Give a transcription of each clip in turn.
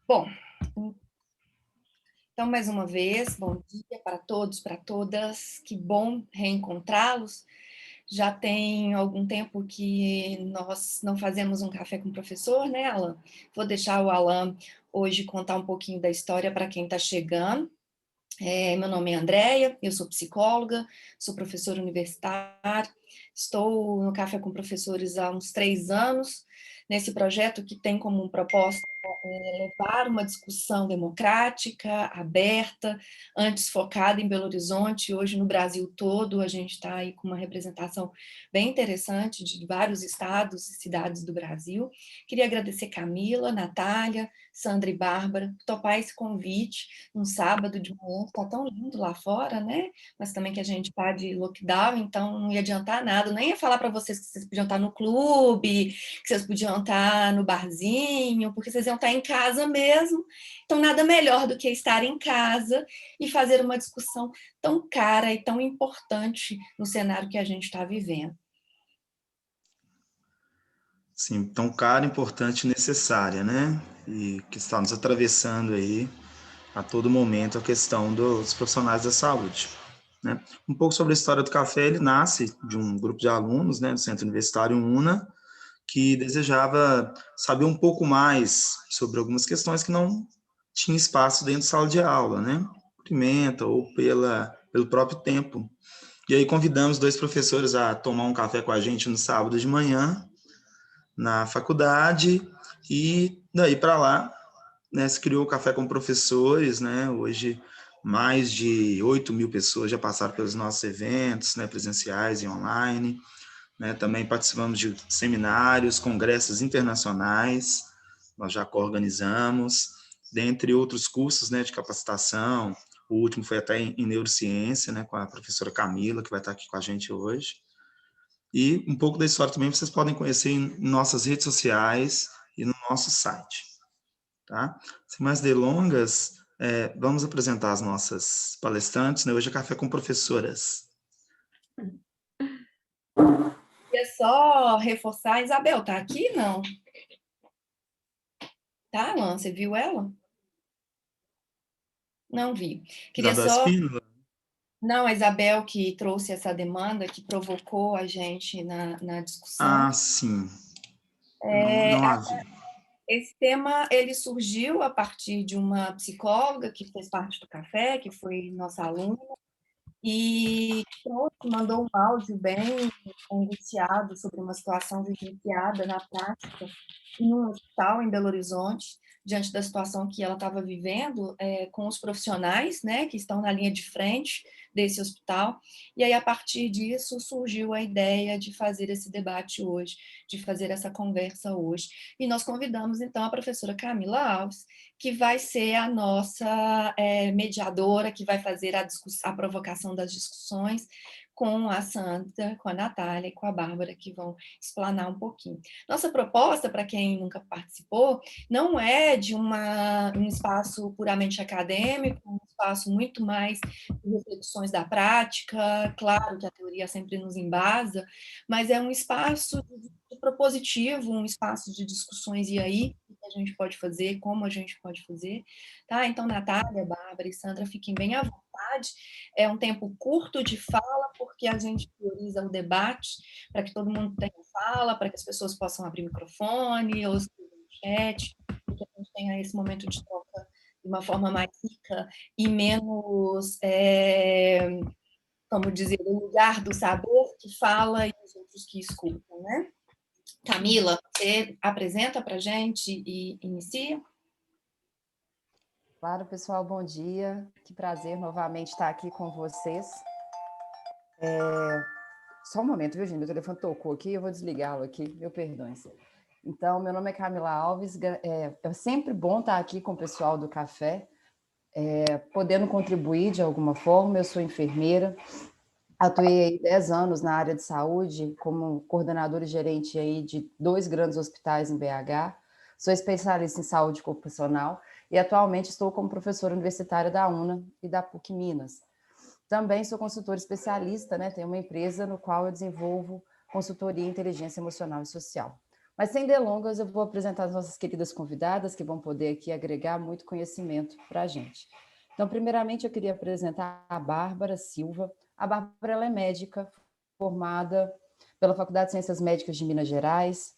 Bom, então, mais uma vez, bom dia para todos, para todas. Que bom reencontrá-los. Já tem algum tempo que nós não fazemos um café com o professor, né, Alan? Vou deixar o Alan hoje contar um pouquinho da história para quem está chegando. Meu nome é Andréia, eu sou psicóloga, sou professora universitária, estou no Café com Professores há uns 3 anos, nesse projeto que tem como proposta levar uma discussão democrática, aberta, antes focada em Belo Horizonte, hoje no Brasil todo, a gente está aí com uma representação bem interessante de vários estados e cidades do Brasil. Queria agradecer Camila, Natália, Sandra e Bárbara por topar esse convite um sábado de manhã, que está tão lindo lá fora, né? Mas também que a gente está de lockdown, então não ia adiantar nada. Nem ia falar para vocês que vocês podiam estar no clube, que vocês podiam estar no barzinho, porque vocês iam estar em casa mesmo. Então, nada melhor do que estar em casa e fazer uma discussão tão cara e tão importante no cenário que a gente está vivendo. Sim, tão cara, importante e necessária, né? E que está nos atravessando aí a todo momento a questão dos profissionais da saúde, né? Um pouco sobre a história do café, ele nasce de um grupo de alunos, né, do Centro Universitário UNA, que desejava saber um pouco mais sobre algumas questões que não tinha espaço dentro de sala de aula, né? Por ementa ou pelo próprio tempo. E aí convidamos dois professores a tomar um café com a gente no sábado de manhã, na faculdade, e daí para lá, né, se criou o Café com Professores, né? Hoje mais de 8.000 pessoas já passaram pelos nossos eventos, né, presenciais e online, né? Também participamos de seminários, congressos internacionais, nós já coorganizamos, dentre outros cursos, né, de capacitação. O último foi até em neurociência, né, com a professora Camila, que vai estar aqui com a gente hoje. E um pouco da história também vocês podem conhecer em nossas redes sociais e no nosso site, tá? Sem mais delongas, vamos apresentar as nossas palestrantes, né? Hoje é Café com Professoras. Queria só reforçar, Isabel, tá aqui? Não. Tá, Alan? Você viu ela? Não vi. Queria Isabel só Espínola? Não, a Isabel que trouxe essa demanda, que provocou a gente na discussão. Ah, sim. Eu não a vi. Esse tema, ele surgiu a partir de uma psicóloga que fez parte do café, que foi nossa aluna, e trouxe, mandou um áudio bem angustiado sobre uma situação vivenciada na prática em um hospital em Belo Horizonte, diante da situação que ela estava vivendo com os profissionais, né, que estão na linha de frente desse hospital. E aí, a partir disso, surgiu a ideia de fazer esse debate hoje, de fazer essa conversa hoje. E nós convidamos, então, a professora Camila Alves, que vai ser a nossa mediadora, que vai fazer a provocação das discussões com a Sandra, com a Natália e com a Bárbara, que vão explanar um pouquinho. Nossa proposta, para quem nunca participou, não é de um espaço puramente acadêmico, um espaço muito mais de reflexões da prática, claro que a teoria sempre nos embasa, mas é um espaço de propositivo, um espaço de discussões, e aí, o que a gente pode fazer, como a gente pode fazer, tá? Então, Natália, Bárbara e Sandra, fiquem bem à vontade, é um tempo curto de fala, porque a gente prioriza o debate, para que todo mundo tenha fala, para que as pessoas possam abrir microfone ou escrever no chat, e que a gente tenha esse momento de troca de uma forma mais rica e menos, como dizer, o lugar do saber que fala e os outros que escutam, né? Camila, você apresenta para a gente e inicia? Claro, pessoal, bom dia. Que prazer novamente estar aqui com vocês. Só um momento, viu, gente? Meu telefone tocou aqui, eu vou desligá-lo aqui, meu perdões. Então, meu nome é Camila Alves, é sempre bom estar aqui com o pessoal do café, podendo contribuir de alguma forma. Eu sou enfermeira, atuei aí 10 anos na área de saúde, como coordenadora e gerente aí de 2 grandes hospitais em BH, sou especialista em saúde ocupacional e atualmente estou como professora universitária da UNA e da PUC Minas. Também sou consultora especialista, né? Tenho uma empresa no qual eu desenvolvo consultoria em inteligência emocional e social. Mas sem delongas, eu vou apresentar as nossas queridas convidadas, que vão poder aqui agregar muito conhecimento para a gente. Então, primeiramente, eu queria apresentar a Bárbara Silva. A Bárbara ela é médica, formada pela Faculdade de Ciências Médicas de Minas Gerais,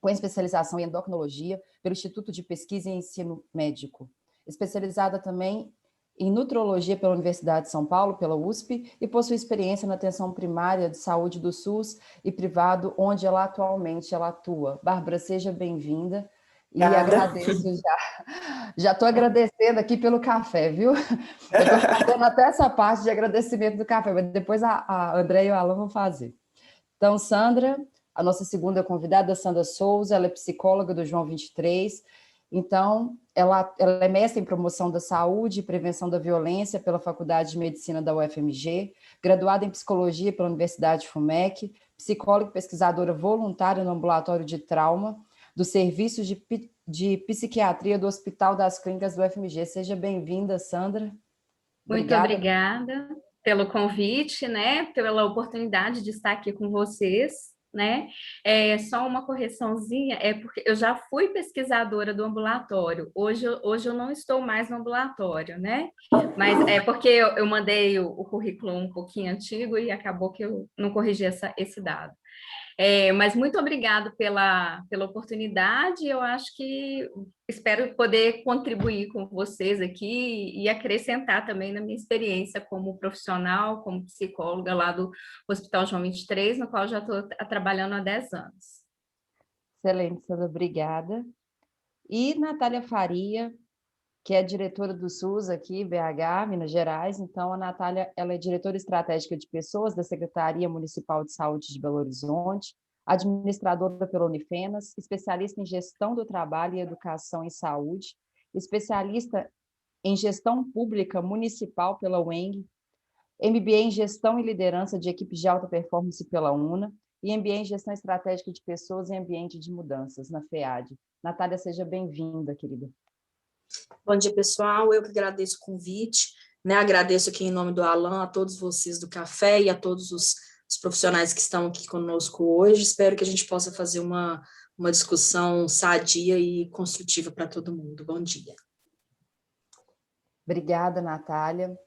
com especialização em endocrinologia pelo Instituto de Pesquisa e Ensino Médico, especializada também em nutrologia pela Universidade de São Paulo, pela USP, e possui experiência na atenção primária de saúde do SUS e privado, onde ela atualmente atua. Bárbara, seja bem-vinda. E agradeço já estou agradecendo aqui pelo café, viu? Eu estou fazendo até essa parte de agradecimento do café, mas depois a André e o Alan vão fazer. Então, Sandra, a nossa segunda convidada, Sandra Souza, ela é psicóloga do João 23. Então, ela é mestre em promoção da saúde e prevenção da violência pela Faculdade de Medicina da UFMG, graduada em psicologia pela Universidade FUMEC, psicóloga e pesquisadora voluntária no ambulatório de trauma dos serviços de psiquiatria do Hospital das Clínicas do UFMG. Seja bem-vinda, Sandra. Muito obrigada pelo convite, né? Pela oportunidade de estar aqui com vocês, né? Só uma correçãozinha, porque eu já fui pesquisadora do ambulatório. Hoje eu não estou mais no ambulatório, né? Mas é porque eu mandei o currículo um pouquinho antigo e acabou que eu não corrigi esse dado. Mas muito obrigado pela oportunidade. Eu acho que espero poder contribuir com vocês aqui e acrescentar também na minha experiência como profissional, como psicóloga lá do Hospital João 23, no qual já estou trabalhando há 10 anos. Excelente, Sandra, obrigada. E Natália Faria, que é diretora do SUS aqui, BH, Minas Gerais. Então, a Natália, ela é diretora estratégica de pessoas da Secretaria Municipal de Saúde de Belo Horizonte, administradora pela Unifenas, especialista em gestão do trabalho e educação em saúde, especialista em gestão pública municipal pela UENG, MBA em gestão e liderança de equipes de alta performance pela UNA e MBA em gestão estratégica de pessoas e ambiente de mudanças na FEAD. Natália, seja bem-vinda, querida. Bom dia, pessoal. Eu que agradeço o convite, né? Agradeço aqui em nome do Alan, a todos vocês do café e a todos os profissionais que estão aqui conosco hoje. Espero que a gente possa fazer uma discussão sadia e construtiva para todo mundo. Bom dia. Obrigada, Natália.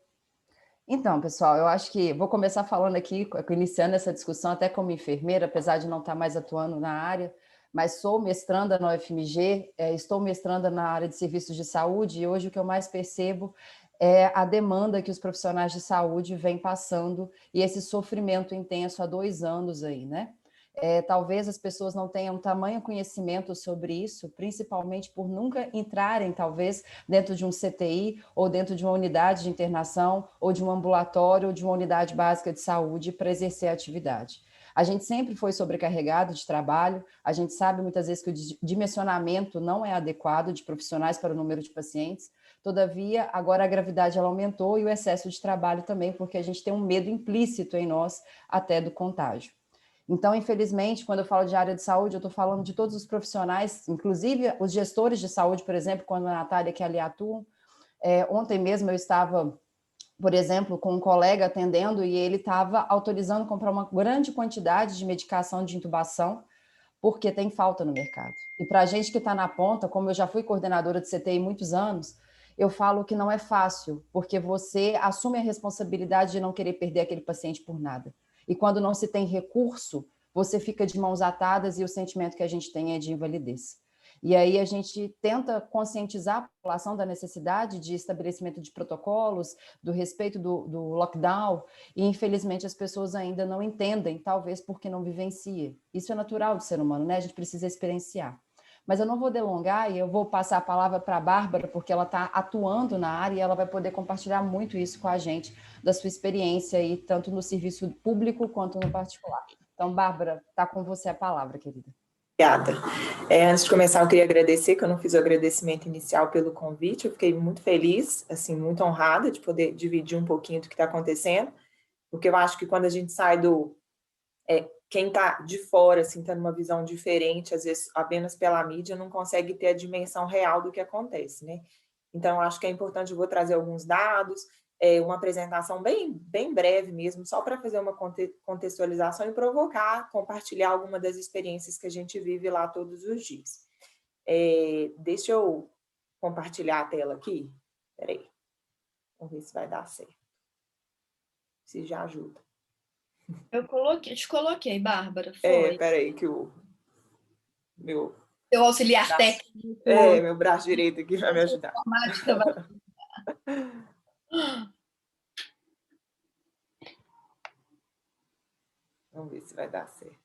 Então, pessoal, eu acho que vou começar falando aqui, iniciando essa discussão até como enfermeira, apesar de não estar mais atuando na área, mas sou mestranda na UFMG, estou mestranda na área de serviços de saúde, e hoje o que eu mais percebo é a demanda que os profissionais de saúde vêm passando e esse sofrimento intenso há 2 anos aí, né? Talvez as pessoas não tenham tamanho conhecimento sobre isso, principalmente por nunca entrarem, talvez, dentro de um CTI ou dentro de uma unidade de internação ou de um ambulatório ou de uma unidade básica de saúde para exercer a atividade. A gente sempre foi sobrecarregado de trabalho, a gente sabe muitas vezes que o dimensionamento não é adequado de profissionais para o número de pacientes, todavia, agora a gravidade ela aumentou e o excesso de trabalho também, porque a gente tem um medo implícito em nós até do contágio. Então, infelizmente, quando eu falo de área de saúde, eu estou falando de todos os profissionais, inclusive os gestores de saúde, por exemplo, quando a Natália que ali atuam. Ontem mesmo eu estava, por exemplo, com um colega atendendo e ele estava autorizando comprar uma grande quantidade de medicação de intubação, porque tem falta no mercado. E para a gente que está na ponta, como eu já fui coordenadora de CTI muitos anos, eu falo que não é fácil, porque você assume a responsabilidade de não querer perder aquele paciente por nada. E quando não se tem recurso, você fica de mãos atadas e o sentimento que a gente tem é de invalidez. E aí a gente tenta conscientizar a população da necessidade de estabelecimento de protocolos, do respeito do lockdown, e infelizmente as pessoas ainda não entendem, talvez porque não vivencia. Isso é natural do ser humano, né? A gente precisa experienciar. Mas eu não vou delongar e eu vou passar a palavra para a Bárbara, porque ela está atuando na área e ela vai poder compartilhar muito isso com a gente, da sua experiência aí, tanto no serviço público quanto no particular. Então, Bárbara, está com você a palavra, querida. Obrigada. Antes de começar, eu queria agradecer, que eu não fiz o agradecimento inicial pelo convite, eu fiquei muito feliz, assim, muito honrada de poder dividir um pouquinho do que está acontecendo, porque eu acho que quando a gente sai quem está de fora, assim, está numa visão diferente, às vezes apenas pela mídia, não consegue ter a dimensão real do que acontece, né? Então, acho que é importante, eu vou trazer alguns dados, uma apresentação bem breve mesmo, só para fazer uma contextualização e provocar, compartilhar alguma das experiências que a gente vive lá todos os dias. Deixa eu compartilhar a tela aqui. Espera aí. Vamos ver se vai dar certo. Se já ajuda. Te coloquei, Bárbara, foi. Espera aí que o meu... Seu auxiliar técnico. Meu braço direito aqui vai me ajudar. Informática vai... Vamos ver se vai dar certo.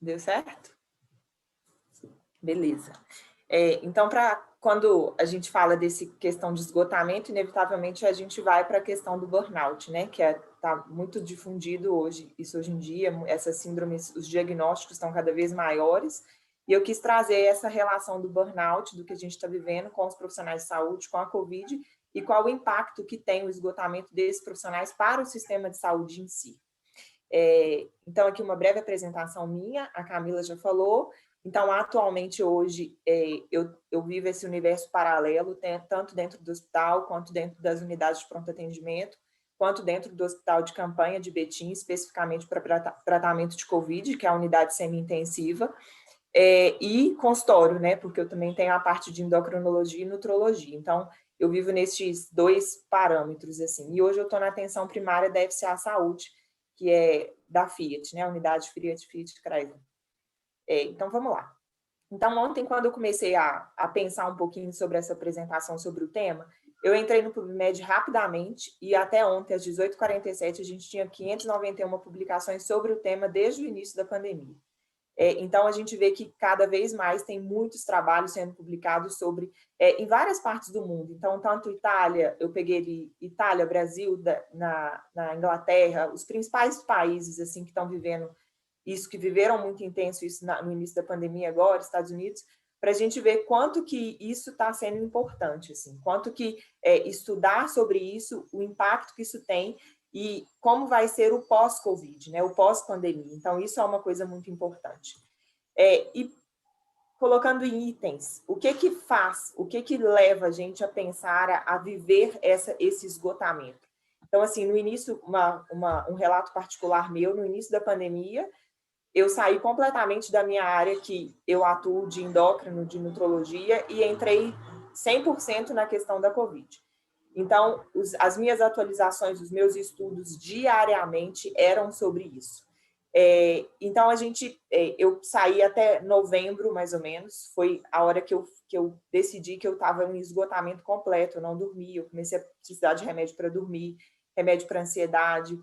Deu certo? Beleza. Então, quando a gente fala dessa questão de esgotamento, inevitavelmente a gente vai para a questão do burnout, né? Que está muito difundido hoje em dia, essas síndromes, os diagnósticos estão cada vez maiores, e eu quis trazer essa relação do burnout, do que a gente está vivendo com os profissionais de saúde, com a Covid, e qual o impacto que tem o esgotamento desses profissionais para o sistema de saúde em si. Então, aqui uma breve apresentação minha, a Camila já falou. Então, atualmente, hoje, eu vivo esse universo paralelo, tanto dentro do hospital, quanto dentro das unidades de pronto atendimento, quanto dentro do hospital de campanha de Betim, especificamente para tratamento de Covid, que é a unidade semi-intensiva, e consultório, né, porque eu também tenho a parte de endocrinologia e nutrologia. Então, eu vivo nesses dois parâmetros, assim. E hoje eu estou na atenção primária da FCA Saúde, que é da Fiat, né, a unidade Fiat Chrysler. Então, vamos lá. Então, ontem, quando eu comecei a pensar um pouquinho sobre essa apresentação sobre o tema, eu entrei no PubMed rapidamente e até ontem, às 18h47, a gente tinha 591 publicações sobre o tema desde o início da pandemia. Então, a gente vê que cada vez mais tem muitos trabalhos sendo publicados sobre, em várias partes do mundo. Então, tanto Itália, eu peguei ali Itália, Brasil, na Inglaterra, os principais países assim que estão vivendo isso, que viveram muito intenso isso no início da pandemia agora, Estados Unidos, para a gente ver quanto que isso está sendo importante, assim, quanto que estudar sobre isso, o impacto que isso tem e como vai ser o pós-Covid, né, o pós-pandemia. Então, isso é uma coisa muito importante. E colocando em itens, o que faz, o que leva a gente a pensar, a viver esse esgotamento? Então, assim, no início, um relato particular meu, no início da pandemia, eu saí completamente da minha área que eu atuo de endócrino, de nutrologia, e entrei 100% na questão da Covid. Então, as minhas atualizações, os meus estudos diariamente eram sobre isso. Então, eu saí até novembro, mais ou menos, foi a hora que eu decidi que eu estava em esgotamento completo, eu não dormia, eu comecei a precisar de remédio para dormir, remédio para ansiedade,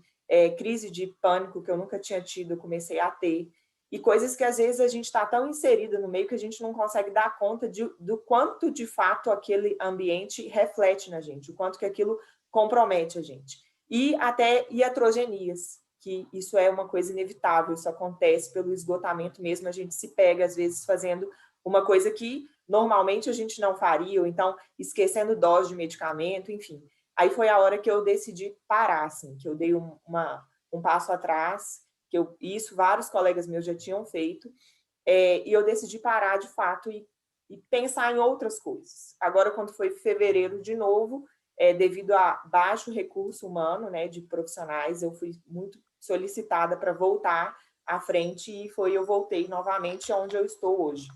crise de pânico que eu nunca tinha tido, eu comecei a ter, e coisas que às vezes a gente está tão inserida no meio que a gente não consegue dar conta do quanto de fato aquele ambiente reflete na gente, o quanto que aquilo compromete a gente. E até iatrogenias, que isso é uma coisa inevitável, isso acontece pelo esgotamento mesmo, a gente se pega às vezes fazendo uma coisa que normalmente a gente não faria, ou então esquecendo dose de medicamento, enfim. Aí foi a hora que eu decidi parar, assim, que eu dei um passo atrás, isso vários colegas meus já tinham feito, e eu decidi parar de fato e pensar em outras coisas. Agora, quando foi fevereiro de novo, devido a baixo recurso humano, né, de profissionais, eu fui muito solicitada para voltar à frente e eu voltei novamente onde eu estou hoje.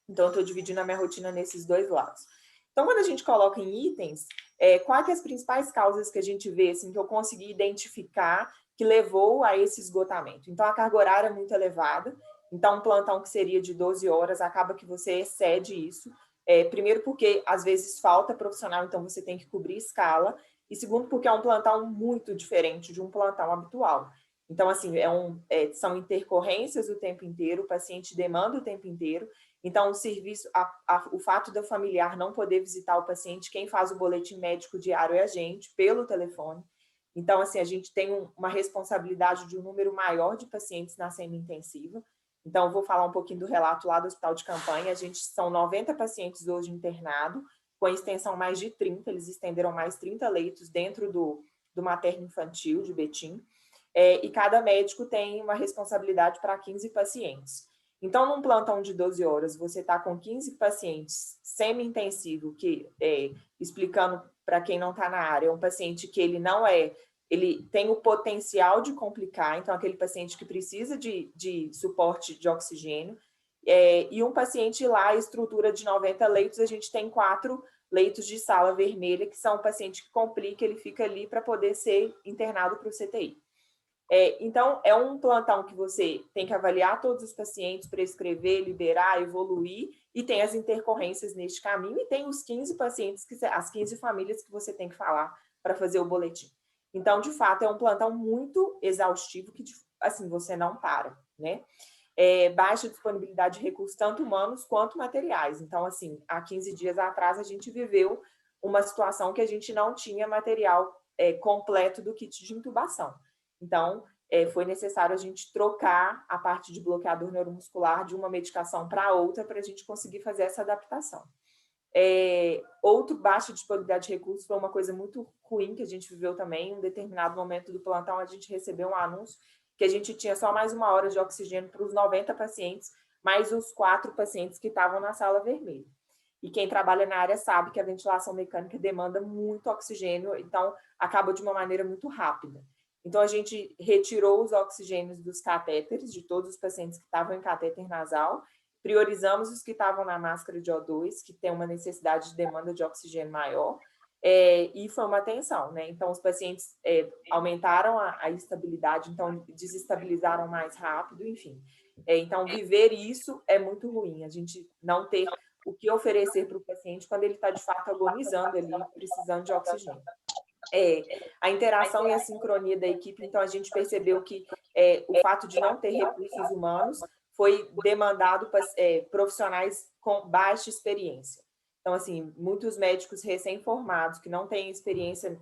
Então, eu estou dividindo a minha rotina nesses dois lados. Então, quando a gente coloca em itens, quais que as principais causas que a gente vê, assim, que eu consegui identificar que levou a esse esgotamento? Então, a carga horária é muito elevada. Então, um plantão que seria de 12 horas, acaba que você excede isso. Primeiro porque, às vezes, falta profissional, então você tem que cobrir escala. E segundo, porque é um plantão muito diferente de um plantão habitual. Então, assim, são intercorrências o tempo inteiro, o paciente demanda o tempo inteiro. Então, o serviço, o fato do familiar não poder visitar o paciente, quem faz o boletim médico diário é a gente, pelo telefone. Então, assim, a gente tem uma responsabilidade de um número maior de pacientes na semi-intensiva. Então, eu vou falar um pouquinho do relato lá do hospital de campanha. São 90 pacientes hoje internados, com a extensão mais de 30, eles estenderam mais 30 leitos dentro do materno infantil de Betim. E cada médico tem uma responsabilidade para 15 pacientes. Então, num plantão de 12 horas, você está com 15 pacientes semi-intensivo, que, explicando para quem não está na área, é um paciente que ele tem o potencial de complicar, então aquele paciente que precisa de suporte de oxigênio, e um paciente lá, estrutura de 90 leitos, a gente tem 4 leitos de sala vermelha, que são um paciente que complica, ele fica ali para poder ser internado para o CTI. Então, é um plantão que você tem que avaliar todos os pacientes, prescrever, liberar, evoluir, e tem as intercorrências neste caminho, e tem os 15 pacientes, as 15 famílias que você tem que falar para fazer o boletim. Então, de fato, é um plantão muito exaustivo, que assim, você não para, né? Baixa disponibilidade de recursos, tanto humanos quanto materiais. Então, assim, há 15 dias atrás, a gente viveu uma situação que a gente não tinha material completo do kit de intubação. Então, foi necessário a gente trocar a parte de bloqueador neuromuscular de uma medicação para outra para a gente conseguir fazer essa adaptação. Outro baixa disponibilidade de recursos foi uma coisa muito ruim que a gente viveu também. Em um determinado momento do plantão, a gente recebeu um anúncio que a gente tinha só mais 1 hora de oxigênio para os 90 pacientes, mais os 4 pacientes que estavam na sala vermelha. E quem trabalha na área sabe que a ventilação mecânica demanda muito oxigênio, então acaba de uma maneira muito rápida. Então, a gente retirou os oxigênios dos catéteres, de todos os pacientes que estavam em catéter nasal, priorizamos os que estavam na máscara de O2, que tem uma necessidade de demanda de oxigênio maior, e foi uma tensão, né? Então, os pacientes aumentaram a estabilidade, então desestabilizaram mais rápido, enfim. Então, viver isso é muito ruim, a gente não ter o que oferecer para o paciente quando ele está, de fato, agonizando ali, precisando de oxigênio. A interação e a sincronia da equipe, então a gente percebeu que o fato de não ter recursos humanos foi demandado profissionais com baixa experiência. Então, assim, muitos médicos recém-formados que não têm experiência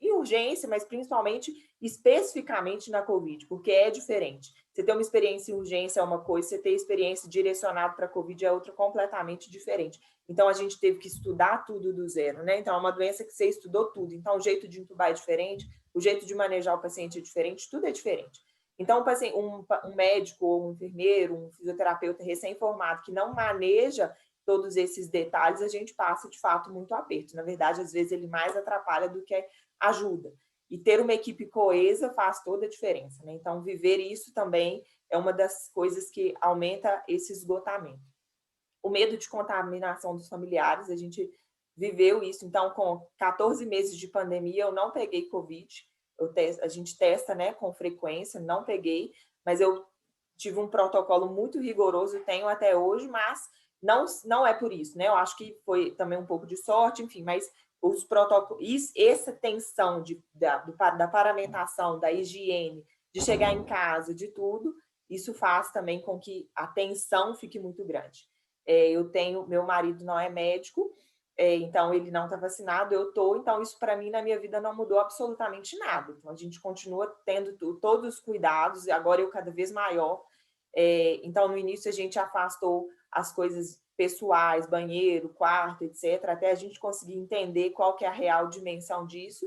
em urgência, mas principalmente, especificamente na COVID, porque é diferente. Você ter uma experiência em urgência é uma coisa, você ter experiência direcionada para a COVID é outra completamente diferente. Então, a gente teve que estudar tudo do zero, né? Então, é uma doença que você estudou tudo. Então, o jeito de intubar é diferente, o jeito de manejar o paciente é diferente, tudo é diferente. Então, um médico ou um enfermeiro, um fisioterapeuta recém-formado que não maneja todos esses detalhes, a gente passa, de fato, muito aperto. Na verdade, às vezes, ele mais atrapalha do que ajuda. E ter uma equipe coesa faz toda a diferença, né? Então, viver isso também é uma das coisas que aumenta esse esgotamento. O medo de contaminação dos familiares, a gente viveu isso. Então, com 14 meses de pandemia, eu não peguei Covid. A gente testa, né, com frequência, não peguei, mas eu tive um protocolo muito rigoroso, tenho até hoje, mas não é por isso, né? Eu acho que foi também um pouco de sorte, enfim, mas os protocolos, essa tensão da paramentação, da higiene, de chegar em casa, de tudo, isso faz também com que a tensão fique muito grande. Meu marido não é médico, então ele não está vacinado, eu estou, então isso para mim na minha vida não mudou absolutamente nada. Então a gente continua tendo todos os cuidados, e agora eu cada vez maior. Então no início a gente afastou as coisas pessoais, banheiro, quarto, etc., até a gente conseguir entender qual que é a real dimensão disso.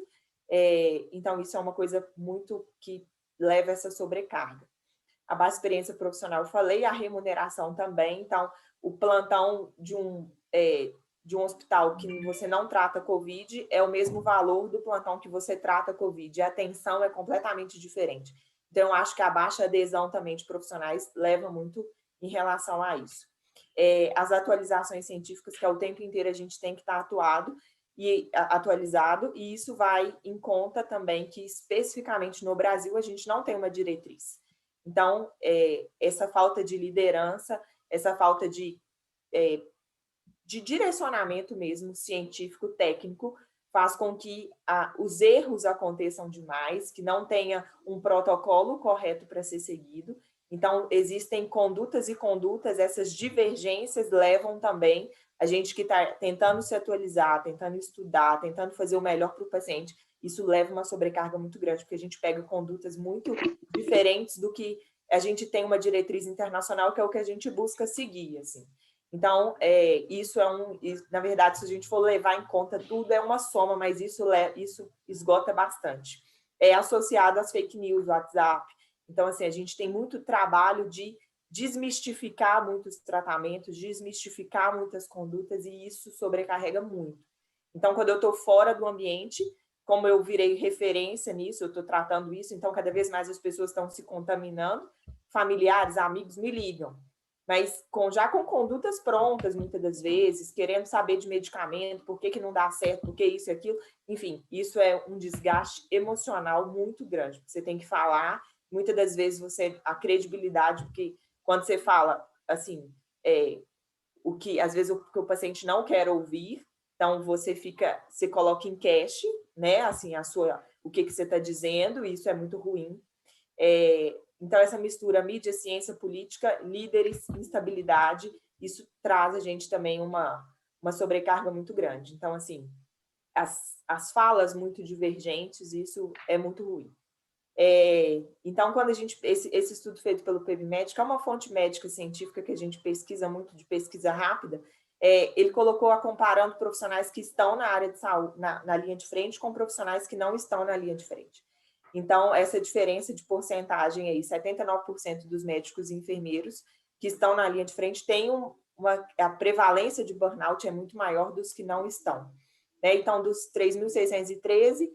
Então isso é uma coisa muito que leva essa sobrecarga. A baixa experiência profissional, eu falei, a remuneração também. Então, o plantão de um hospital que você não trata COVID é o mesmo valor do plantão que você trata COVID. A atenção é completamente diferente. Então, eu acho que a baixa adesão também de profissionais leva muito em relação a isso. As atualizações científicas, que ao tempo inteiro a gente tem que estar atualizado, e isso vai em conta também que, especificamente no Brasil, a gente não tem uma diretriz. Então, essa falta de liderança, essa falta de direcionamento mesmo, científico, técnico, faz com que os erros aconteçam demais, que não tenha um protocolo correto para ser seguido. Então, existem condutas e condutas, essas divergências levam também a gente que está tentando se atualizar, tentando estudar, tentando fazer o melhor para o paciente, isso leva uma sobrecarga muito grande, porque a gente pega condutas muito diferentes do que a gente tem uma diretriz internacional, que é o que a gente busca seguir, assim. Então, isso na verdade, se a gente for levar em conta tudo, é uma soma, mas isso esgota bastante. É associado às fake news, WhatsApp. Então, assim, a gente tem muito trabalho de desmistificar muitos tratamentos, desmistificar muitas condutas, e isso sobrecarrega muito. Então, quando eu estou fora do ambiente, como eu virei referência nisso, eu estou tratando isso, então cada vez mais as pessoas estão se contaminando, familiares, amigos me ligam, mas já com condutas prontas, muitas das vezes, querendo saber de medicamento, por que não dá certo, por que isso e aquilo, enfim, isso é um desgaste emocional muito grande, você tem que falar, muitas das vezes a credibilidade, porque quando você fala, assim, o que às vezes o paciente não quer ouvir, então você coloca em cache, né, assim, o que você está dizendo, e isso é muito ruim. Então, essa mistura mídia, ciência, política, líderes, instabilidade, isso traz a gente também uma sobrecarga muito grande. Então, assim, as falas muito divergentes, isso é muito ruim. Então, quando esse estudo feito pelo PubMed, que é uma fonte médica científica que a gente pesquisa muito, de pesquisa rápida, ele colocou comparando profissionais que estão na área de saúde, na linha de frente, com profissionais que não estão na linha de frente. Então, essa diferença de porcentagem aí, 79% dos médicos e enfermeiros que estão na linha de frente têm a prevalência de burnout é muito maior dos que não estão. Né? Então, dos 3.613,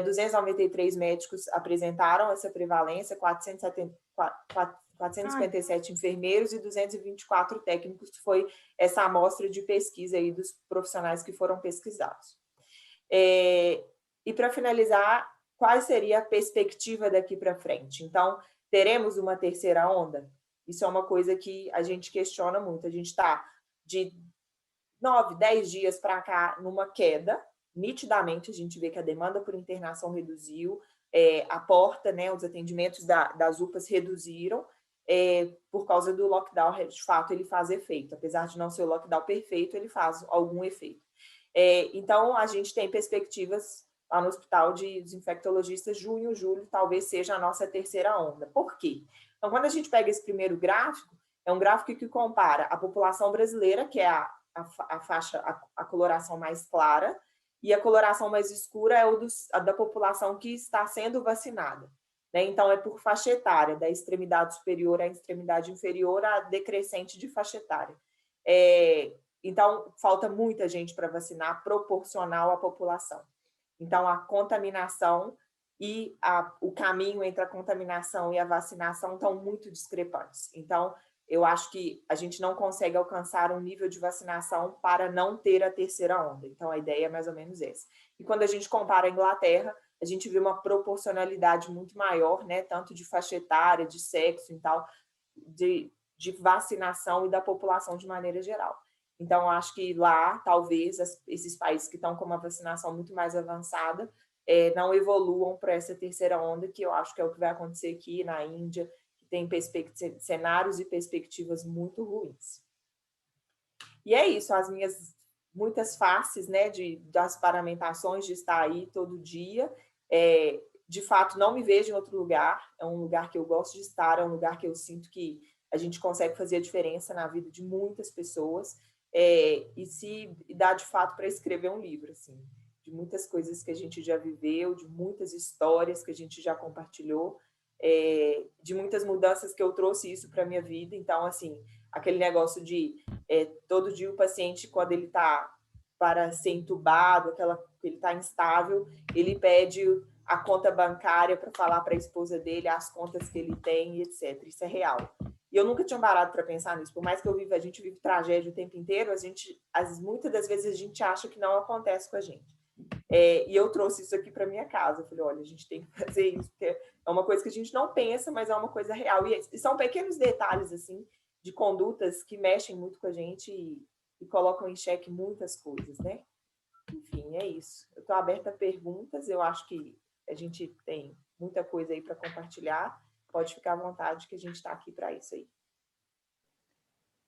293 médicos apresentaram essa prevalência, 457 enfermeiros e 224 técnicos, que foi essa amostra de pesquisa aí dos profissionais que foram pesquisados. E para finalizar, qual seria a perspectiva daqui para frente? Então, teremos uma terceira onda? Isso é uma coisa que a gente questiona muito. A gente está de 9, 10 dias para cá numa queda. Nitidamente, a gente vê que a demanda por internação reduziu, a porta, né, os atendimentos das UPAs reduziram, por causa do lockdown, de fato, ele faz efeito. Apesar de não ser o lockdown perfeito, ele faz algum efeito. Então, a gente tem perspectivas lá no hospital dos infectologistas, junho, julho, talvez seja a nossa terceira onda. Por quê? Então, quando a gente pega esse primeiro gráfico, é um gráfico que compara a população brasileira, que é a faixa, a coloração mais clara, e a coloração mais escura é a da população que está sendo vacinada. Né? Então, é por faixa etária, da extremidade superior à extremidade inferior, a decrescente de faixa etária. Então, falta muita gente para vacinar, proporcional à população. Então, a contaminação e o caminho entre a contaminação e a vacinação estão muito discrepantes. Então, eu acho que a gente não consegue alcançar um nível de vacinação para não ter a terceira onda. Então, a ideia é mais ou menos essa. E quando a gente compara a Inglaterra, a gente vê uma proporcionalidade muito maior, né, tanto de faixa etária, de sexo e tal, de vacinação e da população de maneira geral. Então, eu acho que lá, talvez, esses países que estão com uma vacinação muito mais avançada não evoluam para essa terceira onda, que eu acho que é o que vai acontecer aqui na Índia, tem cenários e perspectivas muito ruins. E é isso, as minhas muitas faces, né, das paramentações, de estar aí todo dia. De fato, não me vejo em outro lugar, é um lugar que eu gosto de estar, é um lugar que eu sinto que a gente consegue fazer a diferença na vida de muitas pessoas, e dá, de fato, para escrever um livro, assim, de muitas coisas que a gente já viveu, de muitas histórias que a gente já compartilhou, de muitas mudanças que eu trouxe isso para a minha vida. Então, assim, aquele negócio de todo dia o paciente, quando ele está para ser entubado, ele está instável, ele pede a conta bancária para falar para a esposa dele as contas que ele tem, etc. Isso é real. E eu nunca tinha parado para pensar nisso. Por mais que a gente vive tragédia o tempo inteiro, muitas das vezes a gente acha que não acontece com a gente. E eu trouxe isso aqui para minha casa. Eu falei, olha, a gente tem que fazer isso, porque é uma coisa que a gente não pensa, mas é uma coisa real. E são pequenos detalhes, assim, de condutas que mexem muito com a gente e colocam em xeque muitas coisas, né? Enfim, é isso. Eu estou aberta a perguntas. Eu acho que a gente tem muita coisa aí para compartilhar. Pode ficar à vontade, que a gente está aqui para isso aí.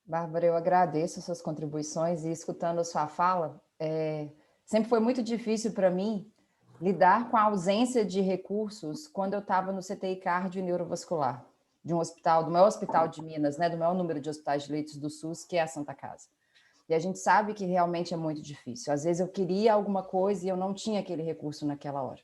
Bárbara, eu agradeço as suas contribuições, e escutando a sua fala, sempre foi muito difícil para mim lidar com a ausência de recursos quando eu estava no CTI cardio e neurovascular, de um hospital, do maior hospital de Minas, né, do maior número de hospitais de leitos do SUS, que é a Santa Casa. E a gente sabe que realmente é muito difícil. Às vezes eu queria alguma coisa e eu não tinha aquele recurso naquela hora.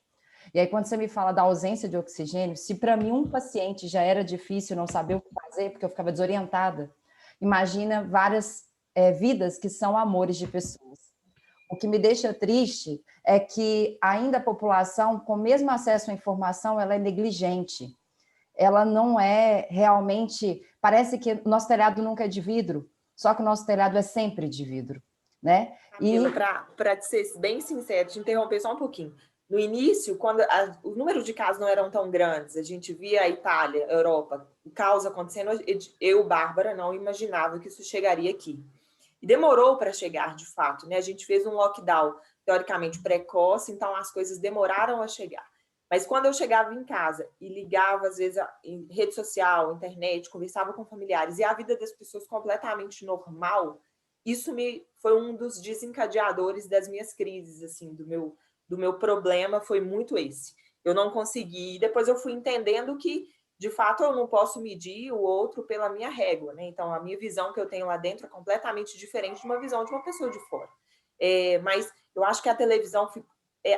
E aí, quando você me fala da ausência de oxigênio, se para mim um paciente já era difícil não saber o que fazer, porque eu ficava desorientada, imagina várias vidas que são amores de pessoas. O que me deixa triste é que ainda a população, com o mesmo acesso à informação, ela é negligente. Ela não é realmente... Parece que o nosso telhado nunca é de vidro, só que o nosso telhado é sempre de vidro, né? Camila, para ser bem sincero, te interromper só um pouquinho. No início, quando o número de casos não eram tão grandes, a gente via a Itália, a Europa, o caos acontecendo, eu, Bárbara, não imaginava que isso chegaria aqui. E demorou para chegar, de fato, né? A gente fez um lockdown, teoricamente, precoce, então as coisas demoraram a chegar. Mas quando eu chegava em casa e ligava, às vezes, em rede social, internet, conversava com familiares, e a vida das pessoas completamente normal, isso foi um dos desencadeadores das minhas crises, assim, do meu problema foi muito esse. Eu não consegui, depois eu fui entendendo que, de fato, eu não posso medir o outro pela minha régua, né? Então, a minha visão que eu tenho lá dentro é completamente diferente de uma visão de uma pessoa de fora. Mas eu acho que a televisão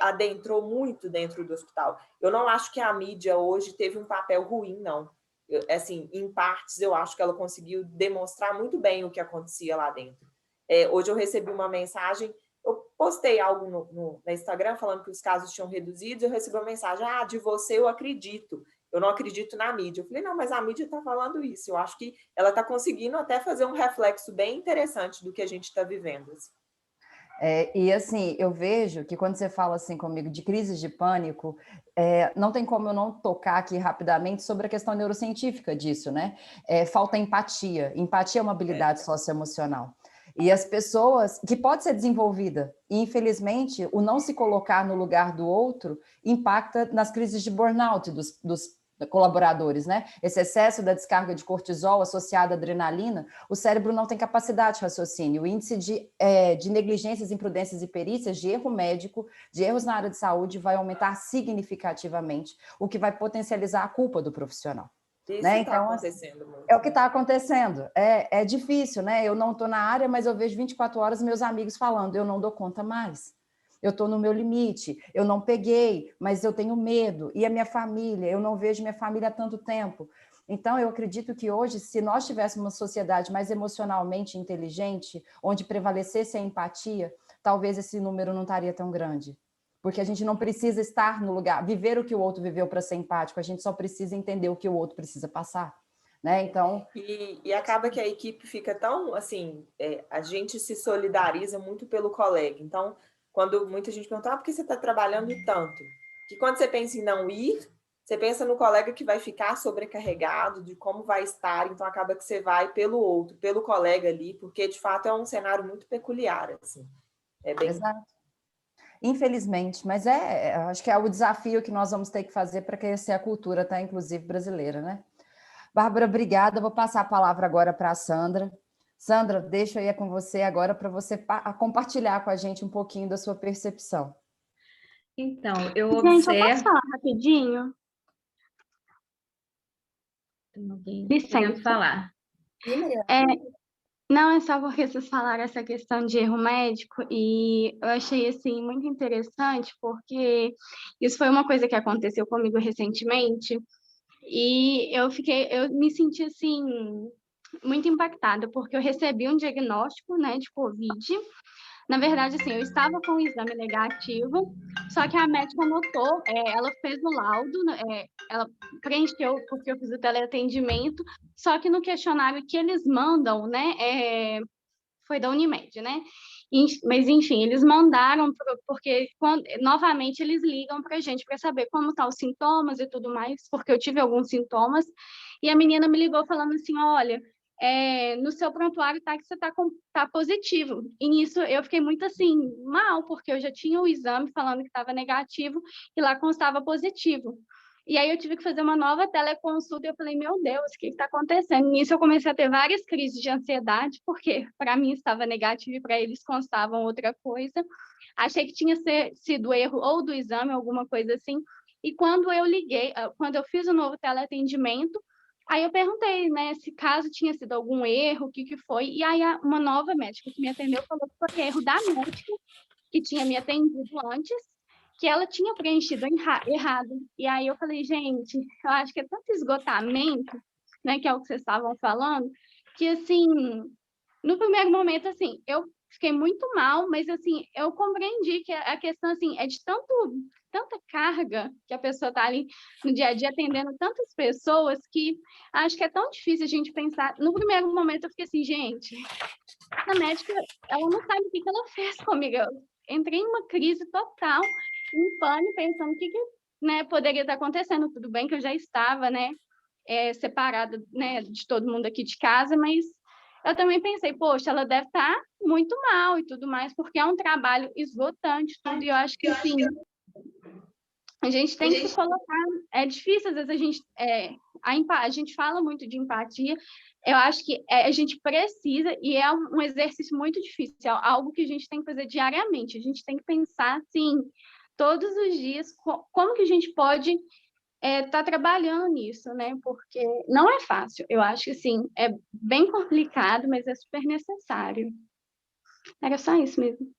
adentrou muito dentro do hospital. Eu não acho que a mídia hoje teve um papel ruim, não. Assim, em partes, eu acho que ela conseguiu demonstrar muito bem o que acontecia lá dentro. Hoje eu recebi uma mensagem, eu postei algo no Instagram falando que os casos tinham reduzido, eu recebi uma mensagem, de você eu acredito, eu não acredito na mídia. Eu falei, não, mas a mídia está falando isso, eu acho que ela está conseguindo até fazer um reflexo bem interessante do que a gente está vivendo. Assim. E assim, eu vejo que quando você fala assim comigo de crises de pânico, não tem como eu não tocar aqui rapidamente sobre a questão neurocientífica disso, né? Falta empatia. Empatia é uma habilidade socioemocional. E as pessoas, que pode ser desenvolvida, e infelizmente o não se colocar no lugar do outro impacta nas crises de burnout dos colaboradores, né? Esse excesso da descarga de cortisol associado à adrenalina, o cérebro não tem capacidade de raciocínio. O índice de negligências, imprudências e perícias, de erro médico, de erros na área de saúde, vai aumentar significativamente, o que vai potencializar a culpa do profissional. Isso né? Então, acontecendo muito. É o que está acontecendo. É difícil, né? Eu não estou na área, mas eu vejo 24 horas meus amigos falando, eu não dou conta mais. Eu estou no meu limite, eu não peguei, mas eu tenho medo. E a minha família, eu não vejo minha família há tanto tempo. Então, eu acredito que hoje, se nós tivéssemos uma sociedade mais emocionalmente inteligente, onde prevalecesse a empatia, talvez esse número não estaria tão grande. Porque a gente não precisa estar no lugar, viver o que o outro viveu para ser empático, a gente só precisa entender o que o outro precisa passar. Né? Então... E acaba que a equipe fica tão, assim, a gente se solidariza muito pelo colega. Então, quando muita gente pergunta, por que você está trabalhando tanto? Que quando você pensa em não ir, você pensa no colega que vai ficar sobrecarregado, de como vai estar, então acaba que você vai pelo outro, pelo colega ali, porque de fato é um cenário muito peculiar, assim. Exato. Infelizmente, mas acho que é o desafio que nós vamos ter que fazer para crescer a cultura, tá, inclusive brasileira, né? Bárbara, obrigada. Vou passar a palavra agora para a Sandra. Sandra, deixa eu ir com você agora para você compartilhar com a gente um pouquinho da sua percepção. Então, eu observo... Gente, eu posso falar rapidinho? Tem alguém querendo falar. Não, é só porque vocês falaram essa questão de erro médico e eu achei, assim, muito interessante porque isso foi uma coisa que aconteceu comigo recentemente e eu me senti, assim, muito impactada porque eu recebi um diagnóstico, né, de Covid. Na verdade, assim, eu estava com o exame negativo, só que a médica notou, ela fez o laudo, ela preencheu, porque eu fiz o teleatendimento, só que no questionário que eles mandam, né, foi da Unimed, né? Mas, enfim, eles mandaram, porque novamente eles ligam para a gente para saber como estão os sintomas e tudo mais, porque eu tive alguns sintomas, e a menina me ligou falando assim, olha... no seu prontuário tá que você tá positivo. E nisso eu fiquei muito assim, mal, porque eu já tinha o exame falando que estava negativo e lá constava positivo. E aí eu tive que fazer uma nova teleconsulta e eu falei, meu Deus, o que está acontecendo? Nisso eu comecei a ter várias crises de ansiedade, porque para mim estava negativo e para eles constavam outra coisa. Achei que tinha sido erro ou do exame, alguma coisa assim. E quando eu fiz o novo teleatendimento, aí eu perguntei, né, se caso tinha sido algum erro, o que foi, e aí uma nova médica que me atendeu falou que foi erro da médica que tinha me atendido antes, que ela tinha preenchido errado. E aí eu falei, gente, eu acho que é tanto esgotamento, né, que é o que vocês estavam falando, que, assim, no primeiro momento, assim, eu fiquei muito mal, mas, assim, eu compreendi que a questão, assim, é de tanta carga que a pessoa está ali no dia a dia atendendo tantas pessoas que acho que é tão difícil a gente pensar. No primeiro momento eu fiquei assim, gente, a médica, ela não sabe o que ela fez comigo. Eu entrei em uma crise total, em pânico, pensando o que né, poderia estar acontecendo. Tudo bem que eu já estava, né, separada, né, de todo mundo aqui de casa, mas eu também pensei, poxa, ela deve estar muito mal e tudo mais, porque é um trabalho esgotante, tudo, e eu acho que, assim, a gente tem que se colocar, é difícil, às vezes a gente fala muito de empatia, eu acho que a gente precisa, e é um exercício muito difícil, é algo que a gente tem que fazer diariamente, a gente tem que pensar, assim, todos os dias, como que a gente pode estar trabalhando nisso, né, porque não é fácil, eu acho que, assim, é bem complicado, mas é super necessário. Era só isso mesmo.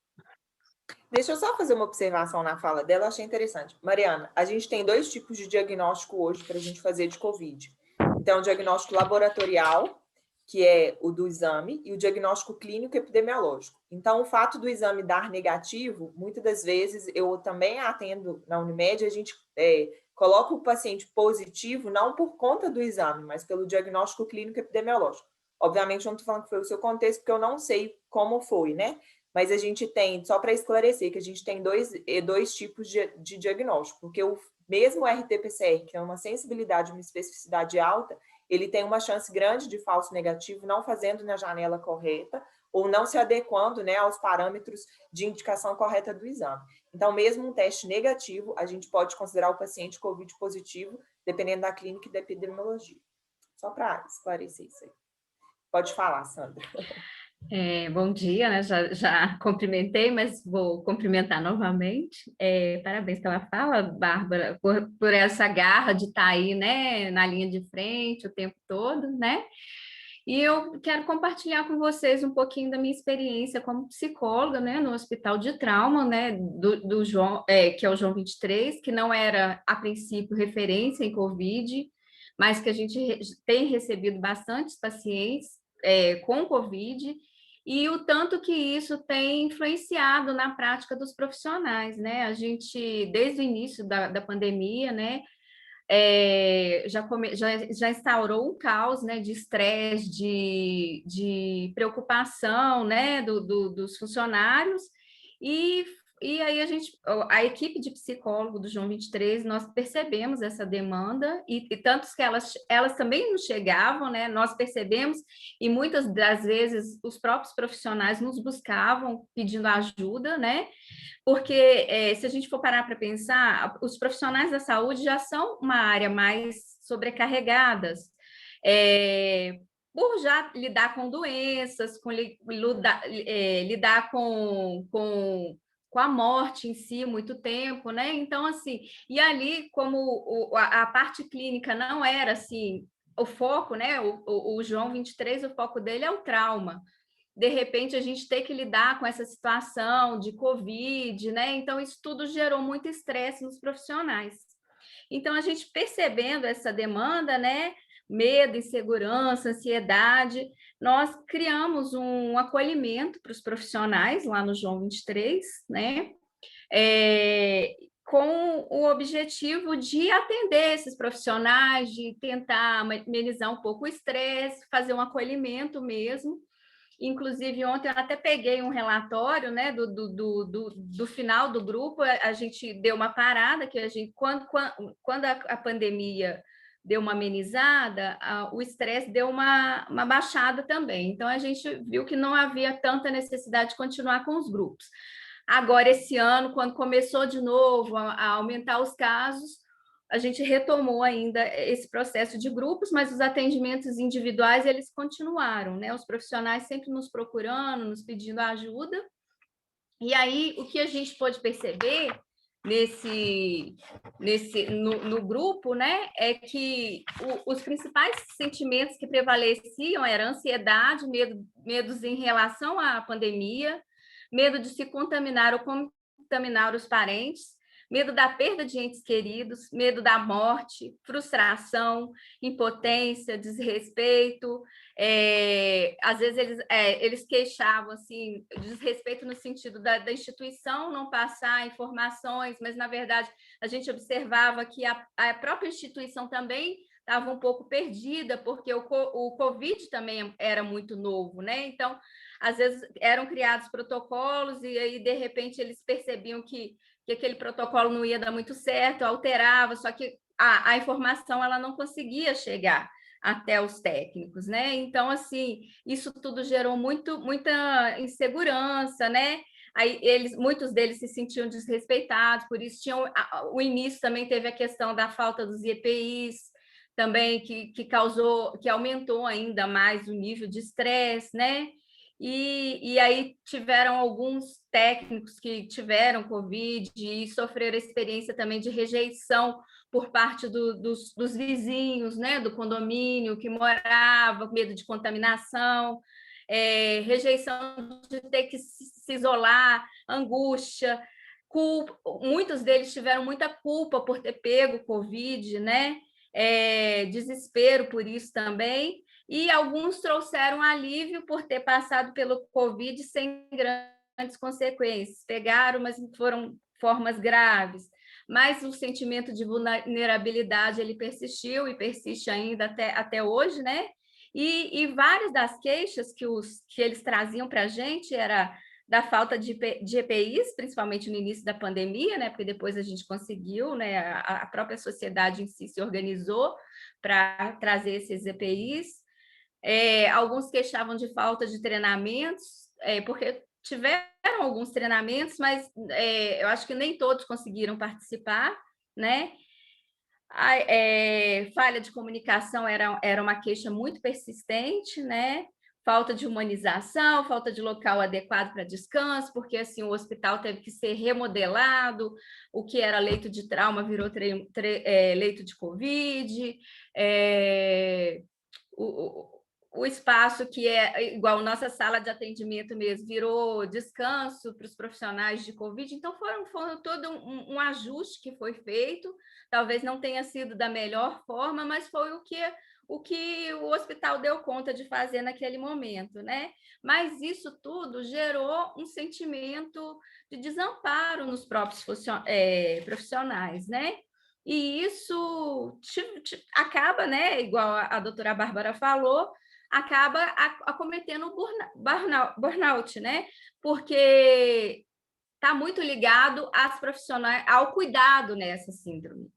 Deixa eu só fazer uma observação na fala dela, achei interessante. Mariana, a gente tem 2 tipos de diagnóstico hoje para a gente fazer de COVID. Então, o diagnóstico laboratorial, que é o do exame, e o diagnóstico clínico epidemiológico. Então, o fato do exame dar negativo, muitas das vezes, eu também atendo na Unimed, a gente coloca o paciente positivo não por conta do exame, mas pelo diagnóstico clínico epidemiológico. Obviamente, eu não estou falando que foi o seu contexto, porque eu não sei como foi, né? Mas a gente tem, só para esclarecer, que a gente tem dois tipos de diagnóstico, porque o mesmo RT-PCR, que é uma sensibilidade, uma especificidade alta, ele tem uma chance grande de falso negativo, não fazendo na janela correta, ou não se adequando, né, aos parâmetros de indicação correta do exame. Então, mesmo um teste negativo, a gente pode considerar o paciente COVID positivo, dependendo da clínica e da epidemiologia. Só para esclarecer isso aí. Pode falar, Sandra. Bom dia, né? Já cumprimentei, mas vou cumprimentar novamente. Parabéns pela fala, Bárbara, por essa garra de estar aí, né, na linha de frente o tempo todo, né? E eu quero compartilhar com vocês um pouquinho da minha experiência como psicóloga, né, no Hospital de Trauma, né, do João, que é o João 23, que não era, a princípio, referência em COVID, mas que a gente tem recebido bastantes pacientes com COVID, e o tanto que isso tem influenciado na prática dos profissionais, né? A gente, desde o início da pandemia, né, já instaurou um caos, né, de estresse, de preocupação, né, dos funcionários, e aí a equipe de psicólogo do João 23, nós percebemos essa demanda, e tantos que elas também nos chegavam, né, nós percebemos, e muitas das vezes os próprios profissionais nos buscavam pedindo ajuda, né, porque se a gente for parar para pensar, os profissionais da saúde já são uma área mais sobrecarregadas, por já lidar com doenças, lidar com a morte em si muito tempo, né? Então, assim, e ali, como a parte clínica não era assim, o foco, né? O João 23, o foco dele é o trauma. De repente, a gente tem que lidar com essa situação de Covid, né? Então, isso tudo gerou muito estresse nos profissionais. Então, a gente percebendo essa demanda, né? Medo, insegurança, ansiedade, nós criamos um acolhimento para os profissionais lá no João 23, né? Com o objetivo de atender esses profissionais, de tentar amenizar um pouco o estresse, fazer um acolhimento mesmo. Inclusive, ontem eu até peguei um relatório, né, do final do grupo, a gente deu uma parada, que a gente, quando a pandemia deu uma amenizada, o estresse deu uma baixada também. Então, a gente viu que não havia tanta necessidade de continuar com os grupos. Agora, esse ano, quando começou de novo a aumentar os casos, a gente retomou ainda esse processo de grupos, mas os atendimentos individuais, eles continuaram, né? Os profissionais sempre nos procurando, nos pedindo ajuda. E aí, o que a gente pôde perceber no grupo, né, é que os principais sentimentos que prevaleciam eram ansiedade, medos em relação à pandemia, medo de se contaminar ou contaminar os parentes, medo da perda de entes queridos, medo da morte, frustração, impotência, desrespeito. Às vezes eles queixavam assim, desrespeito no sentido da instituição não passar informações, mas na verdade a gente observava que a própria instituição também estava um pouco perdida, porque o Covid também era muito novo, né? Então, às vezes eram criados protocolos e aí, de repente, eles percebiam que aquele protocolo não ia dar muito certo, alterava, só que a informação ela não conseguia chegar até os técnicos, né? Então, assim, isso tudo gerou muita insegurança, né? Aí muitos deles se sentiam desrespeitados, por isso o início também teve a questão da falta dos EPIs, também que aumentou ainda mais o nível de estresse, né? E aí tiveram alguns técnicos que tiveram Covid e sofreram experiência também de rejeição por parte dos vizinhos, né? Do condomínio que morava, medo de contaminação, rejeição de ter que se isolar, angústia, culpa. Muitos deles tiveram muita culpa por ter pego Covid, né? Desespero por isso também, e alguns trouxeram alívio por ter passado pelo Covid sem grandes consequências, pegaram, mas foram formas graves, mas o sentimento de vulnerabilidade ele persistiu e persiste ainda até hoje, né? E várias das queixas que eles traziam para a gente era da falta de EPIs, principalmente no início da pandemia, né? Porque depois a gente conseguiu, né? A própria sociedade em si se organizou para trazer esses EPIs. Alguns queixavam de falta de treinamentos, porque tiveram alguns treinamentos, mas eu acho que nem todos conseguiram participar, né? Falha de comunicação era uma queixa muito persistente, né? Falta de humanização, falta de local adequado para descanso, porque assim o hospital teve que ser remodelado, o que era leito de trauma virou leito de Covid, o espaço que é igual nossa sala de atendimento mesmo, virou descanso para os profissionais de Covid, então foram todo um ajuste que foi feito, talvez não tenha sido da melhor forma, mas foi o que o hospital deu conta de fazer naquele momento, né? Mas isso tudo gerou um sentimento de desamparo nos próprios profissionais, né? E isso acaba, né? Igual a doutora Bárbara falou, acaba acometendo burnout, né? Porque está muito ligado às profissionais, ao cuidado nessa síndrome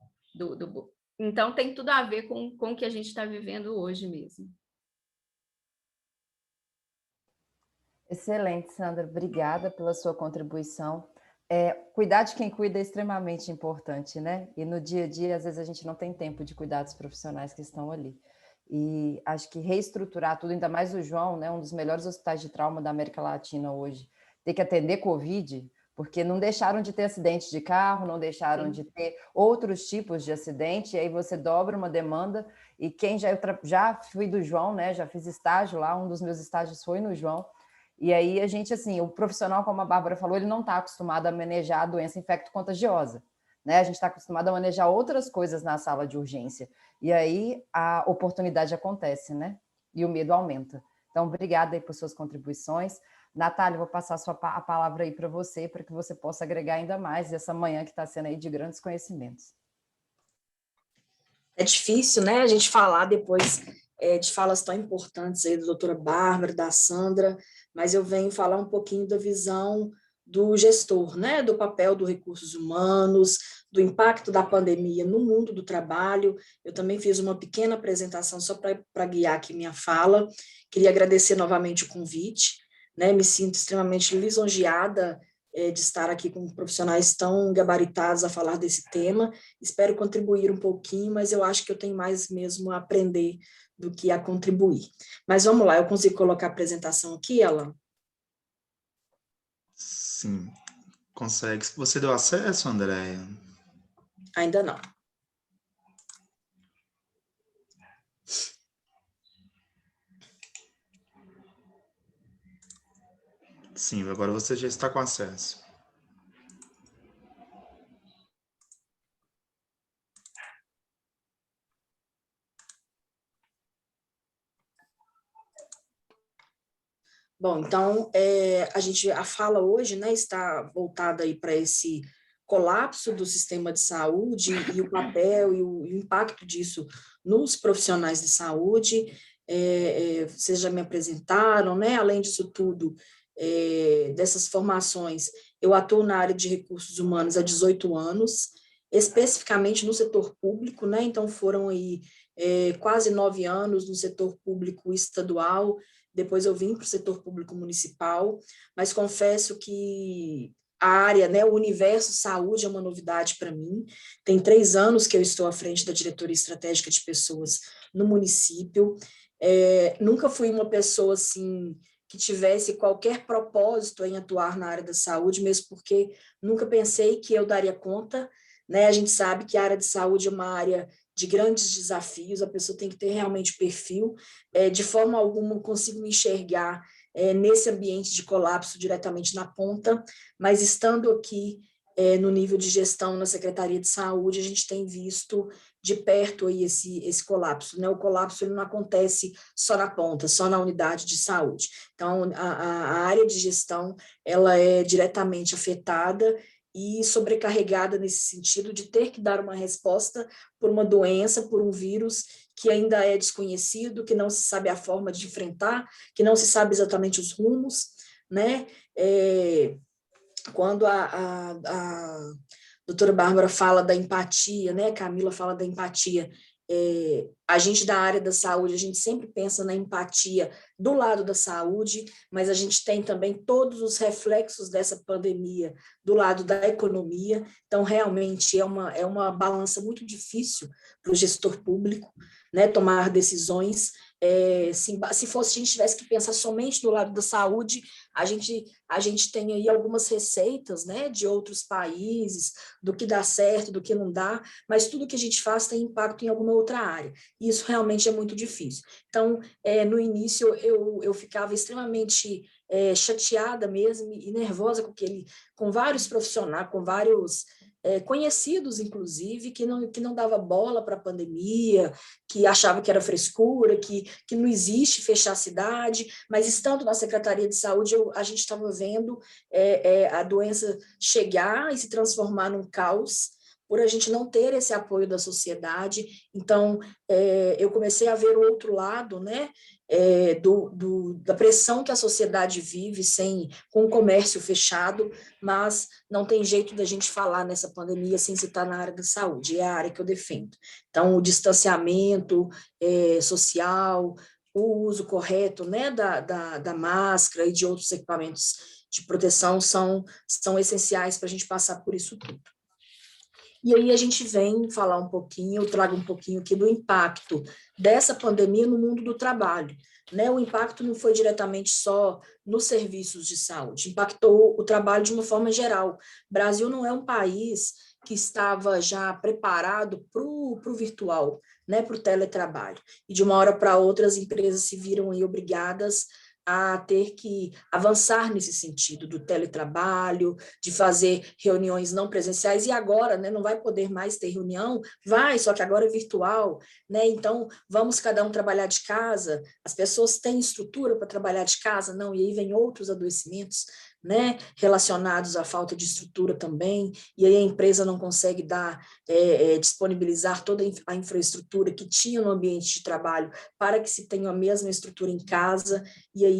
então tem tudo a ver com o que a gente está vivendo hoje mesmo. Excelente, Sandra. Obrigada pela sua contribuição. Cuidar de quem cuida é extremamente importante, né? E no dia a dia, às vezes, a gente não tem tempo de cuidar dos profissionais que estão ali. E acho que reestruturar tudo, ainda mais o João, né, um dos melhores hospitais de trauma da América Latina hoje, ter que atender Covid, porque não deixaram de ter acidente de carro, não deixaram de ter outros tipos de acidente, e aí você dobra uma demanda, e quem já fui do João, né, já fiz estágio lá, um dos meus estágios foi no João, e aí a gente, assim, o profissional, como a Bárbara falou, ele não está acostumado a manejar a doença infecto-contagiosa, né? A gente está acostumado a manejar outras coisas na sala de urgência. E aí a oportunidade acontece, né? E o medo aumenta. Então, obrigada aí por suas contribuições. Natália, vou passar a palavra aí para você, para que você possa agregar ainda mais essa manhã que está sendo aí de grandes conhecimentos. É difícil, né, a gente falar depois de falas tão importantes aí da doutora Bárbara, da Sandra, mas eu venho falar um pouquinho da visão do gestor, né, do papel dos recursos humanos, do impacto da pandemia no mundo do trabalho. Eu também fiz uma pequena apresentação só para guiar aqui minha fala. Queria agradecer novamente o convite, né, me sinto extremamente lisonjeada de estar aqui com profissionais tão gabaritados a falar desse tema. Espero contribuir um pouquinho, mas eu acho que eu tenho mais mesmo a aprender do que a contribuir. Mas vamos lá, eu consigo colocar a apresentação aqui, Alan? Sim, consegue. Você deu acesso, Andréia? Ainda não. Sim, agora você já está com acesso. Bom, então, a fala hoje, né, está voltada aí para esse colapso do sistema de saúde e o papel e o impacto disso nos profissionais de saúde. Vocês já me apresentaram, né? Além disso tudo, dessas formações, eu atuo na área de recursos humanos há 18 anos, especificamente no setor público, né? Então, foram aí quase 9 anos no setor público estadual. Depois eu vim para o setor público municipal, mas confesso que a área, né, o universo saúde é uma novidade para mim. Tem 3 anos que eu estou à frente da diretoria estratégica de pessoas no município. Nunca fui uma pessoa assim que tivesse qualquer propósito em atuar na área da saúde, mesmo porque nunca pensei que eu daria conta, né? A gente sabe que a área de saúde é uma área de grandes desafios, a pessoa tem que ter realmente perfil. De forma alguma, eu consigo me enxergar nesse ambiente de colapso diretamente na ponta, mas estando aqui no nível de gestão na Secretaria de Saúde, a gente tem visto de perto aí esse colapso, né? O colapso ele não acontece só na ponta, só na unidade de saúde. Então, a área de gestão ela é diretamente afetada e sobrecarregada nesse sentido de ter que dar uma resposta por uma doença, por um vírus que ainda é desconhecido, que não se sabe a forma de enfrentar, que não se sabe exatamente os rumos, né? Quando a doutora Bárbara fala da empatia, né? Camila fala da empatia, a gente da área da saúde, a gente sempre pensa na empatia do lado da saúde, mas a gente tem também todos os reflexos dessa pandemia do lado da economia, então realmente é uma balança muito difícil para o gestor público, né, tomar decisões. Se fosse a gente tivesse que pensar somente do lado da saúde, a gente tem aí algumas receitas, né, de outros países, do que dá certo, do que não dá, mas tudo que a gente faz tem impacto em alguma outra área, e isso realmente é muito difícil. Então, no início, eu ficava extremamente chateada mesmo e nervosa com vários profissionais, com vários conhecidos, inclusive, que não dava bola para a pandemia, que achava que era frescura, que não existe fechar a cidade, mas estando na Secretaria de Saúde, a gente estava vendo a doença chegar e se transformar num caos, por a gente não ter esse apoio da sociedade. Então, eu comecei a ver o outro lado, né, da pressão que a sociedade vive com o comércio fechado, mas não tem jeito da gente falar nessa pandemia sem citar na área da saúde, é a área que eu defendo. Então, o distanciamento social, o uso correto, né, da máscara e de outros equipamentos de proteção são essenciais para a gente passar por isso tudo. E aí a gente vem falar um pouquinho, eu trago um pouquinho aqui do impacto dessa pandemia no mundo do trabalho, né? O impacto não foi diretamente só nos serviços de saúde, impactou o trabalho de uma forma geral. O Brasil não é um país que estava já preparado para o virtual, né, para o teletrabalho. E de uma hora para outra as empresas se viram aí obrigadas a ter que avançar nesse sentido do teletrabalho, de fazer reuniões não presenciais, e agora, né, não vai poder mais ter reunião, só que agora é virtual, né, então vamos cada um trabalhar de casa, as pessoas têm estrutura para trabalhar de casa? Não, e aí vem outros adoecimentos, né, relacionados à falta de estrutura também, e aí a empresa não consegue disponibilizar toda a infraestrutura que tinha no ambiente de trabalho para que se tenha a mesma estrutura em casa, e aí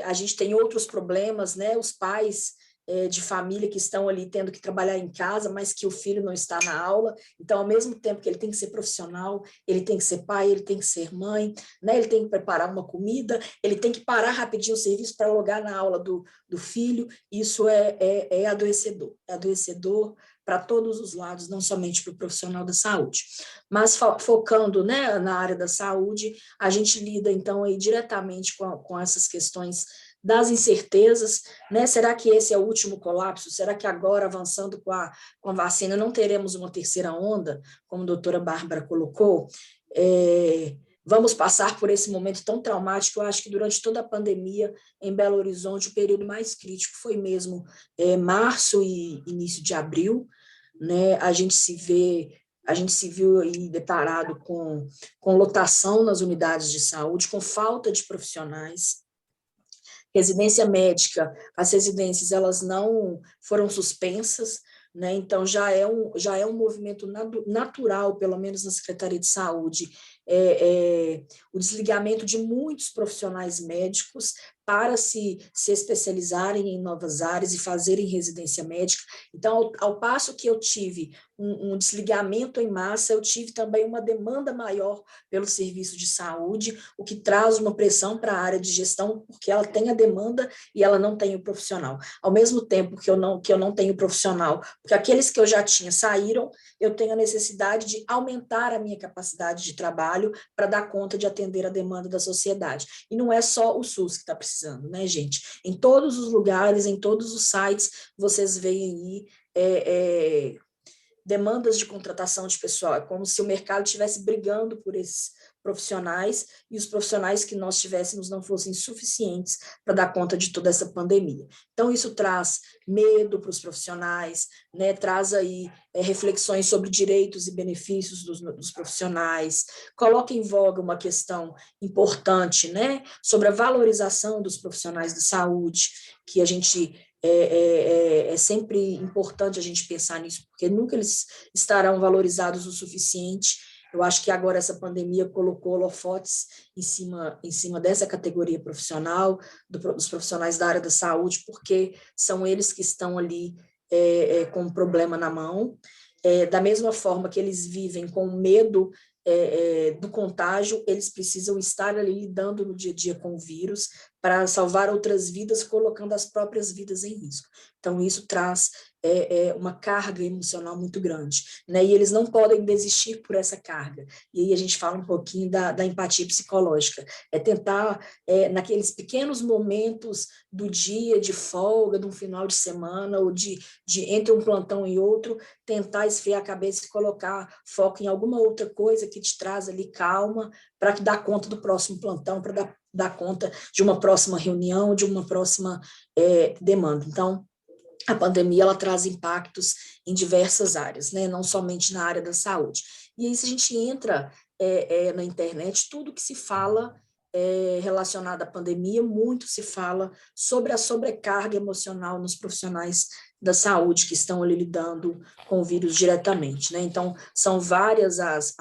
a gente tem outros problemas, né, os pais de família que estão ali tendo que trabalhar em casa, mas que o filho não está na aula, então ao mesmo tempo que ele tem que ser profissional, ele tem que ser pai, ele tem que ser mãe, né? Ele tem que preparar uma comida, ele tem que parar rapidinho o serviço para logar na aula do filho, isso é adoecedor para todos os lados, não somente para o profissional da saúde. Mas focando, né, na área da saúde, a gente lida então aí diretamente com essas questões das incertezas, né? Será que esse é o último colapso? Será que agora, avançando com a vacina, não teremos uma terceira onda, como a doutora Bárbara colocou? Vamos passar por esse momento tão traumático. Eu acho que durante toda a pandemia, em Belo Horizonte, o período mais crítico foi mesmo março e início de abril, né? A gente se viu aí deparado com lotação nas unidades de saúde, com falta de profissionais. residência médica, as residências elas não foram suspensas, né? Então já é um movimento natural, pelo menos na Secretaria de Saúde, o desligamento de muitos profissionais médicos para se especializarem em novas áreas e fazerem residência médica. Então, ao passo que eu tive um desligamento em massa, eu tive também uma demanda maior pelo serviço de saúde, o que traz uma pressão para a área de gestão, porque ela tem a demanda e ela não tem o profissional. Ao mesmo tempo que eu não tenho profissional, porque aqueles que eu já tinha saíram, eu tenho a necessidade de aumentar a minha capacidade de trabalho para dar conta de atender a demanda da sociedade. E não é só o SUS que está precisando, né, gente? Em todos os lugares, em todos os sites, vocês veem aí demandas de contratação de pessoal. É como se o mercado estivesse brigando por esses profissionais e os profissionais que nós tivéssemos não fossem suficientes para dar conta de toda essa pandemia. Então, isso traz medo para os profissionais, né? Traz aí reflexões sobre direitos e benefícios dos profissionais, coloca em voga uma questão importante, né? Sobre a valorização dos profissionais da saúde, que a gente é sempre importante a gente pensar nisso, porque nunca eles estarão valorizados o suficiente. Eu acho que agora essa pandemia colocou holofotes em cima dessa categoria profissional, dos profissionais da área da saúde, porque são eles que estão ali com um problema na mão. Da mesma forma que eles vivem com medo do contágio, eles precisam estar ali lidando no dia a dia com o vírus para salvar outras vidas, colocando as próprias vidas em risco. Então, isso traz uma carga emocional muito grande, né? E eles não podem desistir por essa carga. E aí a gente fala um pouquinho da empatia psicológica. É tentar, naqueles pequenos momentos do dia, de folga, de um final de semana, ou de entre um plantão e outro, tentar esfriar a cabeça e colocar foco em alguma outra coisa que te traz ali calma, para dar conta do próximo plantão, para dar conta de uma próxima reunião, de uma próxima demanda. Então, a pandemia ela traz impactos em diversas áreas, né? Não somente na área da saúde. E aí, se a gente entra na internet, tudo que se fala relacionado à pandemia, muito se fala sobre a sobrecarga emocional nos profissionais da saúde que estão ali lidando com o vírus diretamente, né? Então, são várias as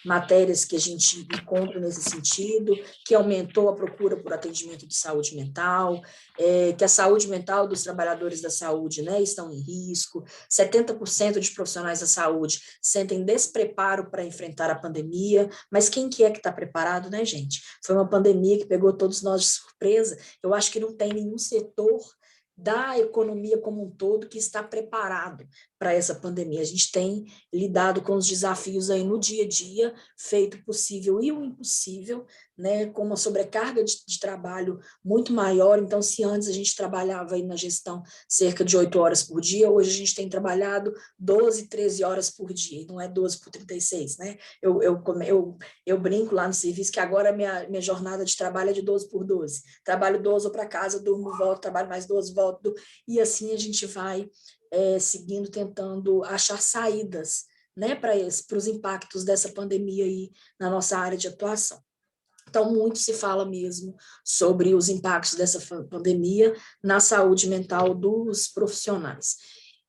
matérias que a gente encontra nesse sentido, que aumentou a procura por atendimento de saúde mental, que a saúde mental dos trabalhadores da saúde, né, estão em risco, 70% de profissionais da saúde sentem despreparo para enfrentar a pandemia, mas quem que está preparado, né, gente? Foi uma pandemia que pegou todos nós de surpresa. Eu acho que não tem nenhum setor da economia como um todo que está preparado para essa pandemia. A gente tem lidado com os desafios aí no dia a dia, feito o possível e o impossível, né, com uma sobrecarga de trabalho muito maior. Então, se antes a gente trabalhava aí na gestão cerca de 8 horas por dia, hoje a gente tem trabalhado 12, 13 horas por dia, não é 12 por 36, né? Eu brinco lá no serviço que agora minha jornada de trabalho é de 12 por 12. Trabalho 12, vou para casa, durmo, volto, trabalho mais 12, volto, e assim a gente vai seguindo, tentando achar saídas, né, para os impactos dessa pandemia aí na nossa área de atuação. Então, muito se fala mesmo sobre os impactos dessa pandemia na saúde mental dos profissionais.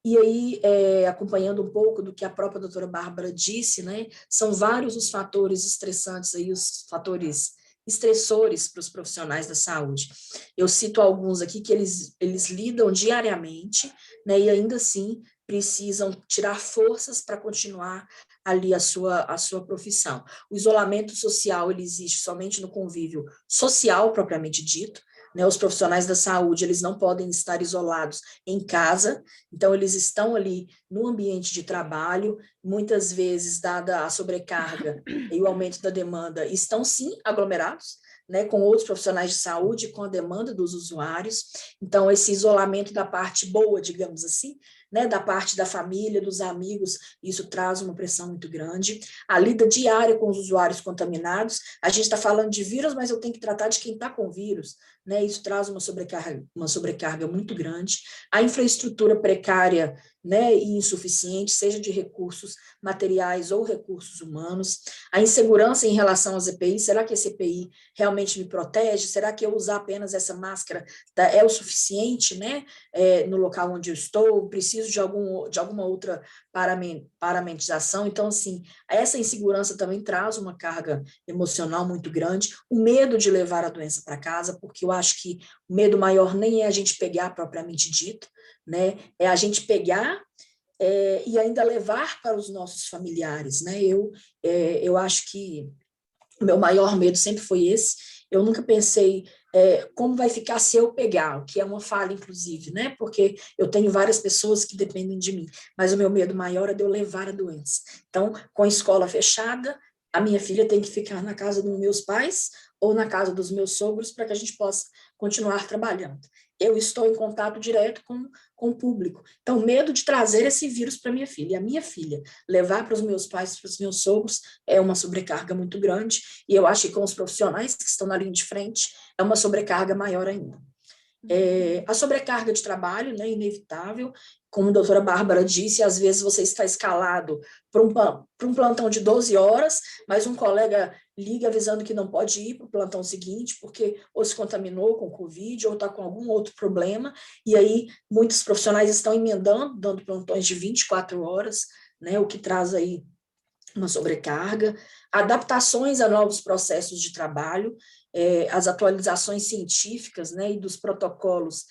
E aí, acompanhando um pouco do que a própria doutora Bárbara disse, né, são vários os fatores estressantes, aí, os fatores estressores para os profissionais da saúde. Eu cito alguns aqui que eles lidam diariamente, né, e ainda assim precisam tirar forças para continuar ali a sua profissão. O isolamento social ele existe somente no convívio social, propriamente dito, né? Os profissionais da saúde eles não podem estar isolados em casa, então eles estão ali no ambiente de trabalho, muitas vezes, dada a sobrecarga e o aumento da demanda, estão sim aglomerados, né, com outros profissionais de saúde, com a demanda dos usuários. Então, esse isolamento da parte boa, digamos assim, né, da parte da família, dos amigos, isso traz uma pressão muito grande. A lida diária com os usuários contaminados, a gente está falando de vírus, mas eu tenho que tratar de quem está com vírus, né? Isso traz uma sobrecarga muito grande. A infraestrutura precária, né, e insuficiente, seja de recursos materiais ou recursos humanos. A insegurança em relação às EPIs, será que esse EPI realmente me protege? Será que eu usar apenas essa máscara é o suficiente, né, no local onde eu estou? Preciso de alguma outra paramentização? Então, assim, essa insegurança também traz uma carga emocional muito grande, o medo de levar a doença para casa, porque eu acho que o medo maior nem é a gente pegar propriamente dito, né? É a gente pegar e ainda levar para os nossos familiares, né? Eu acho que o meu maior medo sempre foi esse. Eu nunca pensei como vai ficar se eu pegar, o que é uma falha, inclusive, né? Porque eu tenho várias pessoas que dependem de mim, mas o meu medo maior é de eu levar a doença. Então, com a escola fechada, a minha filha tem que ficar na casa dos meus pais ou na casa dos meus sogros para que a gente possa continuar trabalhando. Eu estou em contato direto com o público. Então, medo de trazer esse vírus para minha filha. E a minha filha levar para os meus pais, para os meus sogros, é uma sobrecarga muito grande. E eu acho que com os profissionais que estão na linha de frente, é uma sobrecarga maior ainda. A sobrecarga de trabalho, né, inevitável, como a doutora Bárbara disse, às vezes você está escalado para um plantão de 12 horas, mas um colega liga avisando que não pode ir para o plantão seguinte, porque ou se contaminou com Covid, ou está com algum outro problema, e aí muitos profissionais estão emendando, dando plantões de 24 horas, né, o que traz aí uma sobrecarga, adaptações a novos processos de trabalho, as atualizações científicas, né, e dos protocolos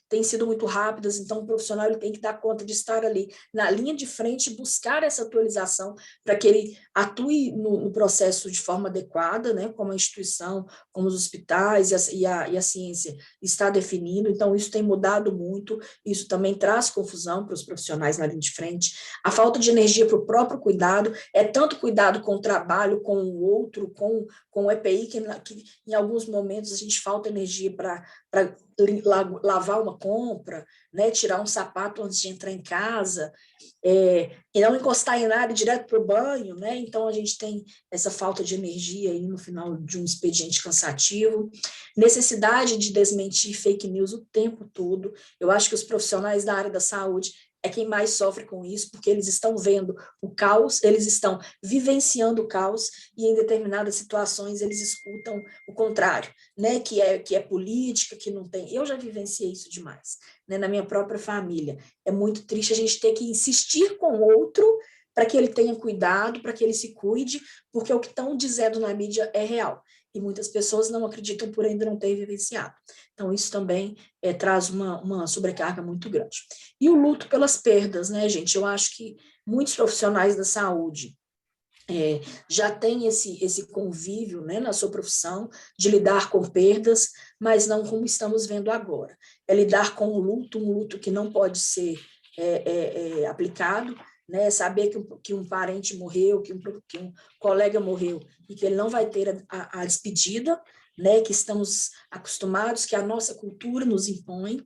têm sido muito rápidas, então o profissional ele tem que dar conta de estar ali na linha de frente, buscar essa atualização para que ele atue no processo de forma adequada, né, como a instituição, como os hospitais e a ciência está definindo. Então isso tem mudado muito, isso também traz confusão para os profissionais na linha de frente. A falta de energia para o próprio cuidado, tanto cuidado com o trabalho, com o outro, com o EPI, que em alguns momentos a gente falta energia para lavar uma compra, né, tirar um sapato antes de entrar em casa, e não encostar em nada direto para o banho, né? Então a gente tem essa falta de energia aí no final de um expediente cansativo, necessidade de desmentir fake news o tempo todo. Eu acho que os profissionais da área da saúde é quem mais sofre com isso, porque eles estão vendo o caos, eles estão vivenciando o caos, e em determinadas situações eles escutam o contrário, né? Que é política, que não tem. Eu já vivenciei isso demais, né? Na minha própria família. É muito triste a gente ter que insistir com o outro para que ele tenha cuidado, para que ele se cuide, porque o que estão dizendo na mídia é real. E muitas pessoas não acreditam por ainda não ter vivenciado. Então, isso também traz uma sobrecarga muito grande. E o luto pelas perdas, né, gente? Eu acho que muitos profissionais da saúde já têm esse convívio, né, na sua profissão, de lidar com perdas, mas não como estamos vendo agora. É lidar com o luto, um luto que não pode ser aplicado, né, saber que um parente morreu, que um colega morreu, e que ele não vai ter a despedida, né, que estamos acostumados, que a nossa cultura nos impõe,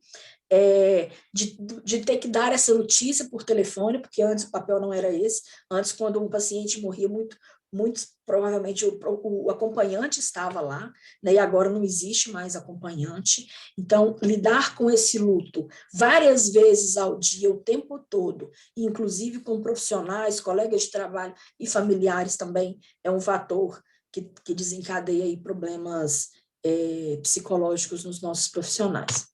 de ter que dar essa notícia por telefone, porque antes o papel não era esse. Antes, quando um paciente morria, muito provavelmente o acompanhante estava lá, né, e agora não existe mais acompanhante. Então, lidar com esse luto várias vezes ao dia, o tempo todo, inclusive com profissionais, colegas de trabalho e familiares também, é um fator que desencadeia aí problemas psicológicos nos nossos profissionais.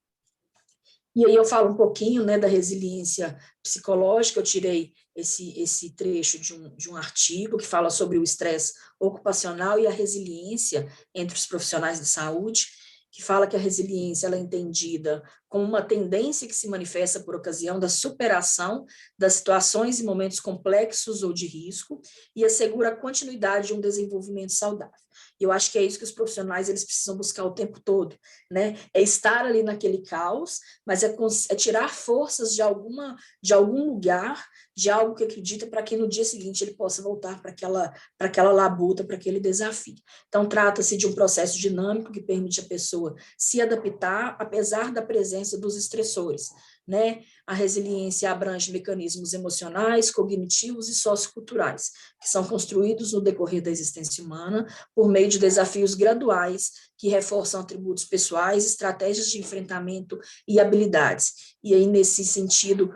E aí eu falo um pouquinho, né, da resiliência psicológica. Eu tirei esse trecho de um artigo que fala sobre o estresse ocupacional e a resiliência entre os profissionais da saúde, que fala que a resiliência ela é entendida como uma tendência que se manifesta por ocasião da superação das situações e momentos complexos ou de risco e assegura a continuidade de um desenvolvimento saudável. E eu acho que é isso que os profissionais eles precisam buscar o tempo todo, né? É estar ali naquele caos, mas é tirar forças de algum lugar, de algo que acredita, para que no dia seguinte ele possa voltar para aquela labuta, para aquele desafio. Então, trata-se de um processo dinâmico que permite a pessoa se adaptar, apesar da presença dos estressores, né? A resiliência abrange mecanismos emocionais, cognitivos e socioculturais, que são construídos no decorrer da existência humana por meio de desafios graduais que reforçam atributos pessoais, estratégias de enfrentamento e habilidades. E aí, nesse sentido,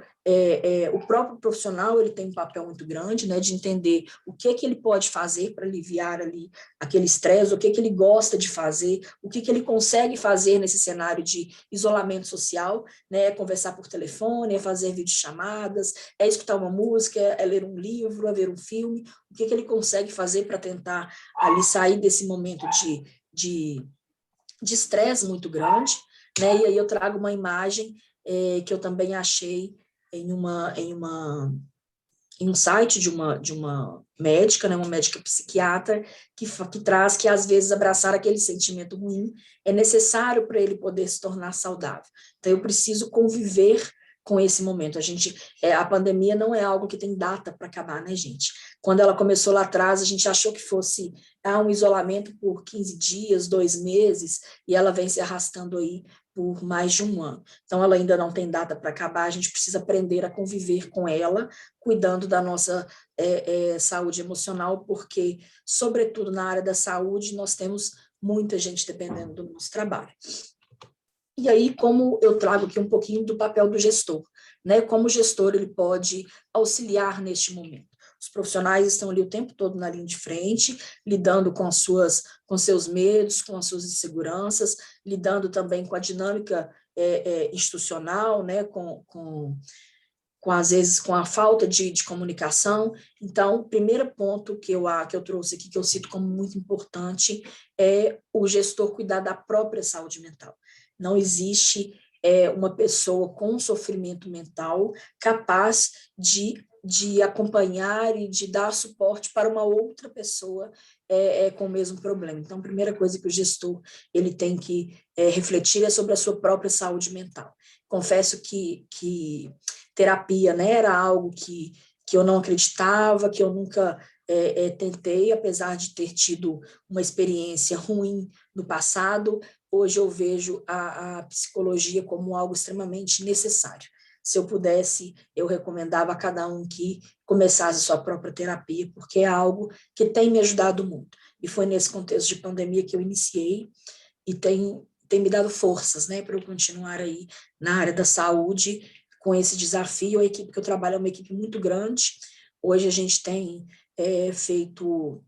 o próprio profissional ele tem um papel muito grande, né, de entender o que ele pode fazer para aliviar ali aquele estresse, o que ele gosta de fazer, o que ele consegue fazer nesse cenário de isolamento social, né, conversar por telefone, fazer videochamadas, escutar uma música, ler um livro, ver um filme, o que ele consegue fazer para tentar ali sair desse momento de estresse muito grande, né, e aí eu trago uma imagem que eu também achei em um site de uma médica, né, uma médica psiquiatra, que traz que, às vezes, abraçar aquele sentimento ruim é necessário para ele poder se tornar saudável. Então, eu preciso conviver com esse momento. A pandemia não é algo que tem data para acabar, né, gente? Quando ela começou lá atrás, a gente achou que fosse um isolamento por 15 dias, 2 meses, e ela vem se arrastando aí por mais de um ano. Então, ela ainda não tem data para acabar, a gente precisa aprender a conviver com ela, cuidando da nossa saúde emocional, porque, sobretudo na área da saúde, nós temos muita gente dependendo do nosso trabalho. E aí, como eu trago aqui um pouquinho do papel do gestor, né? Como o gestor ele pode auxiliar neste momento. Os profissionais estão ali o tempo todo na linha de frente, lidando com seus medos, com as suas inseguranças, lidando também com a dinâmica institucional, né? Às vezes, com a falta de comunicação. Então, o primeiro ponto que eu trouxe aqui, que eu cito como muito importante, é o gestor cuidar da própria saúde mental. Não existe uma pessoa com sofrimento mental capaz de acompanhar e de dar suporte para uma outra pessoa com o mesmo problema. Então, a primeira coisa que o gestor ele tem que refletir é sobre a sua própria saúde mental. Confesso que terapia, né, era algo que eu não acreditava, que eu nunca tentei, apesar de ter tido uma experiência ruim no passado. Hoje eu vejo a psicologia como algo extremamente necessário. Se eu pudesse, eu recomendava a cada um que começasse sua própria terapia, porque é algo que tem me ajudado muito. E foi nesse contexto de pandemia que eu iniciei e tem me dado forças, né, para eu continuar aí na área da saúde com esse desafio. A equipe que eu trabalho é uma equipe muito grande. Hoje a gente tem feito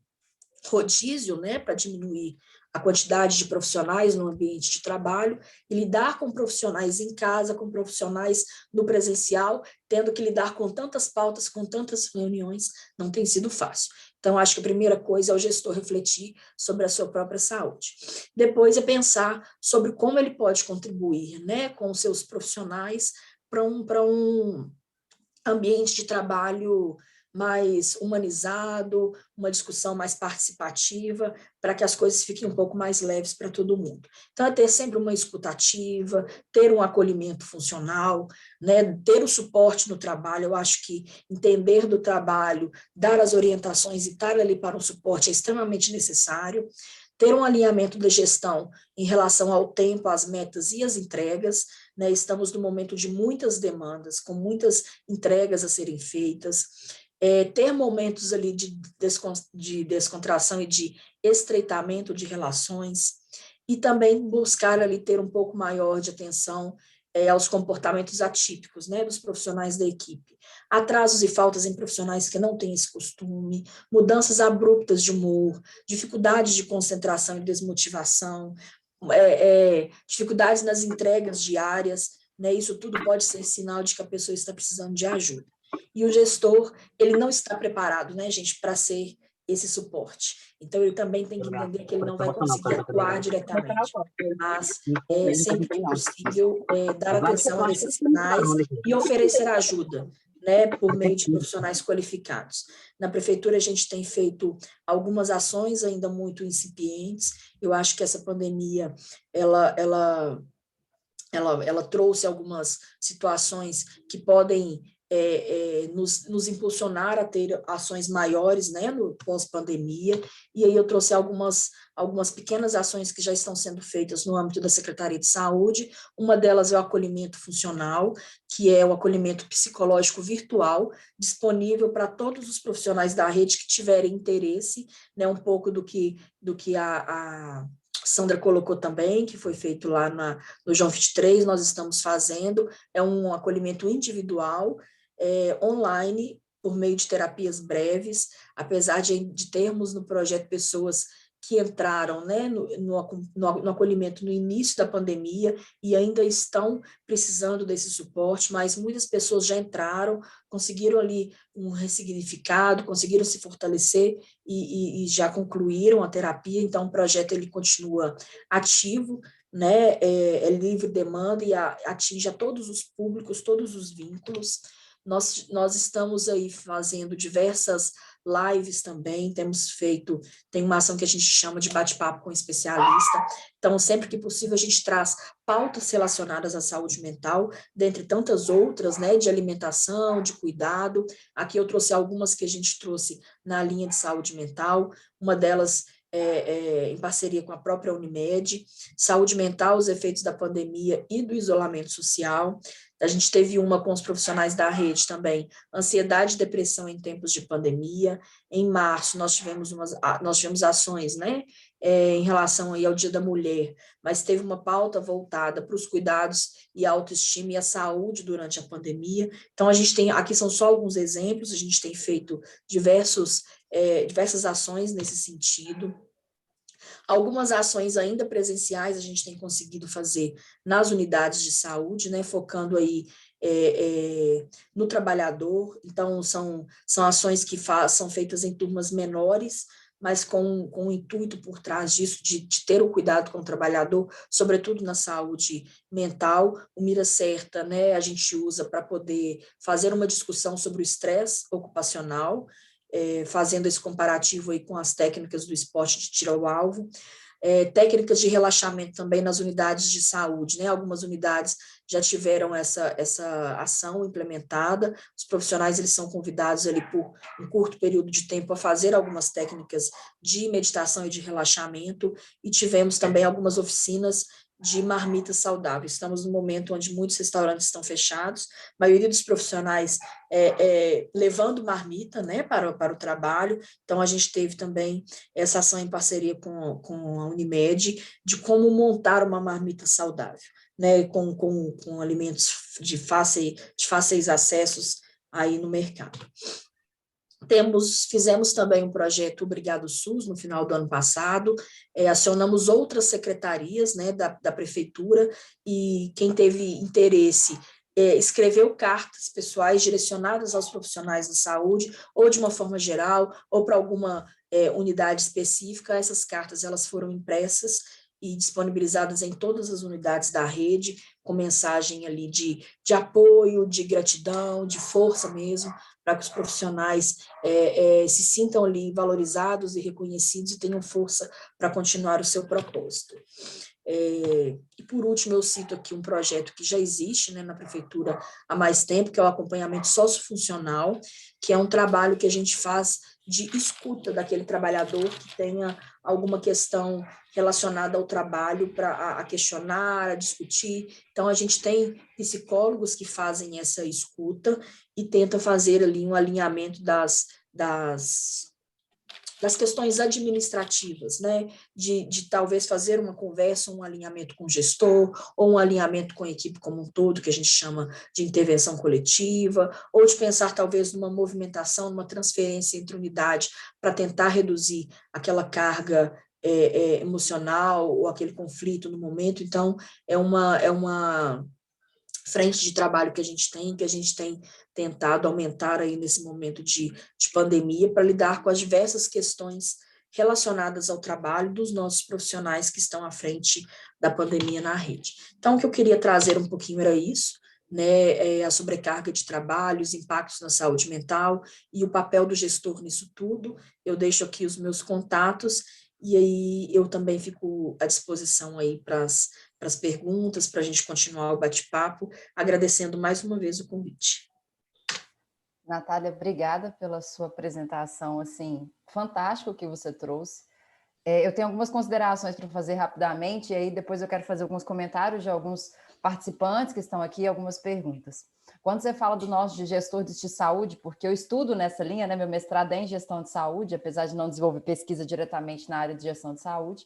rodízio, né, para diminuir a quantidade de profissionais no ambiente de trabalho e lidar com profissionais em casa, com profissionais no presencial, tendo que lidar com tantas pautas, com tantas reuniões, não tem sido fácil. Então, acho que a primeira coisa é o gestor refletir sobre a sua própria saúde. Depois é pensar sobre como ele pode contribuir, né, com os seus profissionais para um ambiente de trabalho mais humanizado, uma discussão mais participativa, para que as coisas fiquem um pouco mais leves para todo mundo. Então, é ter sempre uma escutativa, ter um acolhimento funcional, né, ter o suporte no trabalho. Eu acho que entender do trabalho, dar as orientações e estar ali para um suporte é extremamente necessário. Ter um alinhamento da gestão em relação ao tempo, às metas e às entregas, né? Estamos no momento de muitas demandas, com muitas entregas a serem feitas. Ter momentos ali de descontração e de estreitamento de relações, e também buscar ali ter um pouco maior de atenção aos comportamentos atípicos, né, dos profissionais da equipe. Atrasos e faltas em profissionais que não têm esse costume, mudanças abruptas de humor, dificuldades de concentração e desmotivação, dificuldades nas entregas diárias, né, isso tudo pode ser sinal de que a pessoa está precisando de ajuda. E o gestor, ele não está preparado, né, gente, para ser esse suporte. Então, ele também tem que entender que ele não vai conseguir atuar diretamente, mas sempre que possível, dar atenção a esses sinais e oferecer ajuda, né, por meio de profissionais qualificados. Na prefeitura, a gente tem feito algumas ações ainda muito incipientes. Eu acho que essa pandemia, ela trouxe algumas situações que podem nos impulsionar a ter ações maiores, né, no pós-pandemia, e aí eu trouxe algumas pequenas ações que já estão sendo feitas no âmbito da Secretaria de Saúde. Uma delas é o acolhimento funcional, que é o acolhimento psicológico virtual, disponível para todos os profissionais da rede que tiverem interesse, né, um pouco do que a Sandra colocou também, que foi feito lá no João 23, nós estamos fazendo, é um acolhimento individual, online, por meio de terapias breves, apesar de termos no projeto pessoas que entraram, né, no acolhimento no início da pandemia e ainda estão precisando desse suporte, mas muitas pessoas já entraram, conseguiram ali um ressignificado, conseguiram se fortalecer e já concluíram a terapia, então o projeto ele continua ativo, né, é livre demanda e atinge a todos os públicos, todos os vínculos. Nós estamos aí fazendo diversas lives também, tem uma ação que a gente chama de bate-papo com especialista, então sempre que possível a gente traz pautas relacionadas à saúde mental, dentre tantas outras, né, de alimentação, de cuidado. Aqui eu trouxe algumas que a gente trouxe na linha de saúde mental, uma delas em parceria com a própria Unimed, saúde mental, os efeitos da pandemia e do isolamento social. A gente teve uma com os profissionais da rede também, ansiedade e depressão em tempos de pandemia. Em março, nós tivemos ações, né, em relação aí ao Dia da Mulher, mas teve uma pauta voltada para os cuidados e a autoestima e a saúde durante a pandemia. Então, a gente tem, aqui são só alguns exemplos, a gente tem feito diversas ações nesse sentido. Algumas ações ainda presenciais a gente tem conseguido fazer nas unidades de saúde, né, focando aí no trabalhador. Então, são ações que são feitas em turmas menores, mas com o intuito por trás disso, de ter o cuidado com o trabalhador, sobretudo na saúde mental. O Mira Certa, né, a gente usa para poder fazer uma discussão sobre o estresse ocupacional, fazendo esse comparativo aí com as técnicas do esporte de tiro ao alvo. Técnicas de relaxamento também nas unidades de saúde, né? Algumas unidades já tiveram essa ação implementada, os profissionais eles são convidados ali por um curto período de tempo a fazer algumas técnicas de meditação e de relaxamento, e tivemos também algumas oficinas de marmita saudável. Estamos no momento onde muitos restaurantes estão fechados, a maioria dos profissionais levando marmita, né, para o trabalho. Então, a gente teve também essa ação em parceria com a Unimed, de como montar uma marmita saudável, né, com alimentos de fáceis acessos aí no mercado. Fizemos também um projeto Obrigado SUS no final do ano passado, acionamos outras secretarias, né, da prefeitura, e quem teve interesse escreveu cartas pessoais direcionadas aos profissionais da saúde, ou de uma forma geral, ou para alguma unidade específica. Essas cartas elas foram impressas e disponibilizadas em todas as unidades da rede, com mensagem ali de apoio, de gratidão, de força mesmo, para que os profissionais se sintam ali valorizados e reconhecidos e tenham força para continuar o seu propósito. E, por último, eu cito aqui um projeto que já existe, né, na prefeitura há mais tempo, que é o acompanhamento sociofuncional, que é um trabalho que a gente faz de escuta daquele trabalhador que tenha alguma questão relacionada ao trabalho a questionar, a discutir. Então, a gente tem psicólogos que fazem essa escuta e tenta fazer ali um alinhamento das questões administrativas, né, de talvez fazer uma conversa, um alinhamento com o gestor, ou um alinhamento com a equipe como um todo, que a gente chama de intervenção coletiva, ou de pensar talvez numa movimentação, numa transferência entre unidades para tentar reduzir aquela carga emocional ou aquele conflito no momento. Então, é uma frente de trabalho que a gente tem tentado aumentar aí nesse momento de pandemia, para lidar com as diversas questões relacionadas ao trabalho dos nossos profissionais que estão à frente da pandemia na rede. Então, o que eu queria trazer um pouquinho era isso, né, a sobrecarga de trabalho, os impactos na saúde mental e o papel do gestor nisso tudo. Eu deixo aqui os meus contatos, e aí eu também fico à disposição aí para as perguntas, para a gente continuar o bate-papo, agradecendo mais uma vez o convite. Natália, obrigada pela sua apresentação, assim, fantástico que você trouxe. Eu tenho algumas considerações para fazer rapidamente, e aí depois eu quero fazer alguns comentários de alguns participantes que estão aqui, algumas perguntas. Quando você fala do nosso de gestores de saúde, porque eu estudo nessa linha, né, meu mestrado é em gestão de saúde, apesar de não desenvolver pesquisa diretamente na área de gestão de saúde,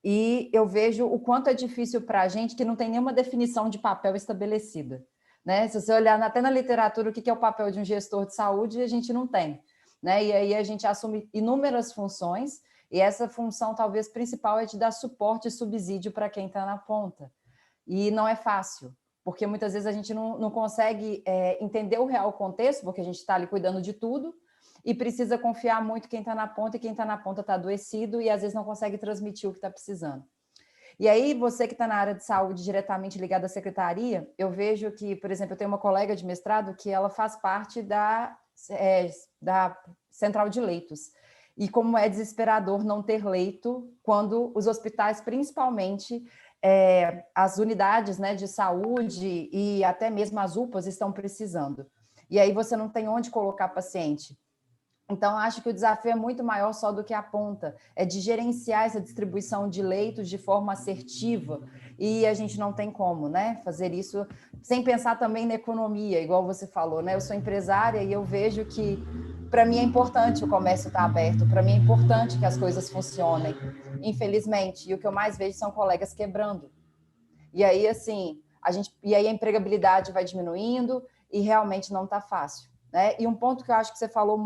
e eu vejo o quanto é difícil para a gente que não tem nenhuma definição de papel estabelecida. Né? Se você olhar até na literatura o que é o papel de um gestor de saúde, a gente não tem. Né? E aí a gente assume inúmeras funções, e essa função talvez principal é de dar suporte e subsídio para quem está na ponta. E não é fácil, porque muitas vezes a gente não consegue entender o real contexto, porque a gente está ali cuidando de tudo, e precisa confiar muito quem está na ponta, e quem está na ponta está adoecido e às vezes não consegue transmitir o que está precisando. E aí, você que está na área de saúde diretamente ligada à secretaria, eu vejo que, por exemplo, eu tenho uma colega de mestrado que ela faz parte da central de leitos. E como é desesperador não ter leito quando os hospitais, principalmente as unidades, né, de saúde e até mesmo as UPAs estão precisando. E aí você não tem onde colocar paciente. Então, acho que o desafio é muito maior só do que a ponta, é de gerenciar essa distribuição de leitos de forma assertiva, e a gente não tem como, né, fazer isso sem pensar também na economia, igual você falou, né, eu sou empresária e eu vejo que, para mim é importante o comércio estar aberto, para mim é importante que as coisas funcionem, infelizmente, e o que eu mais vejo são colegas quebrando, e aí, assim, e aí a empregabilidade vai diminuindo, e realmente não está fácil. Né? E um ponto que eu acho que você falou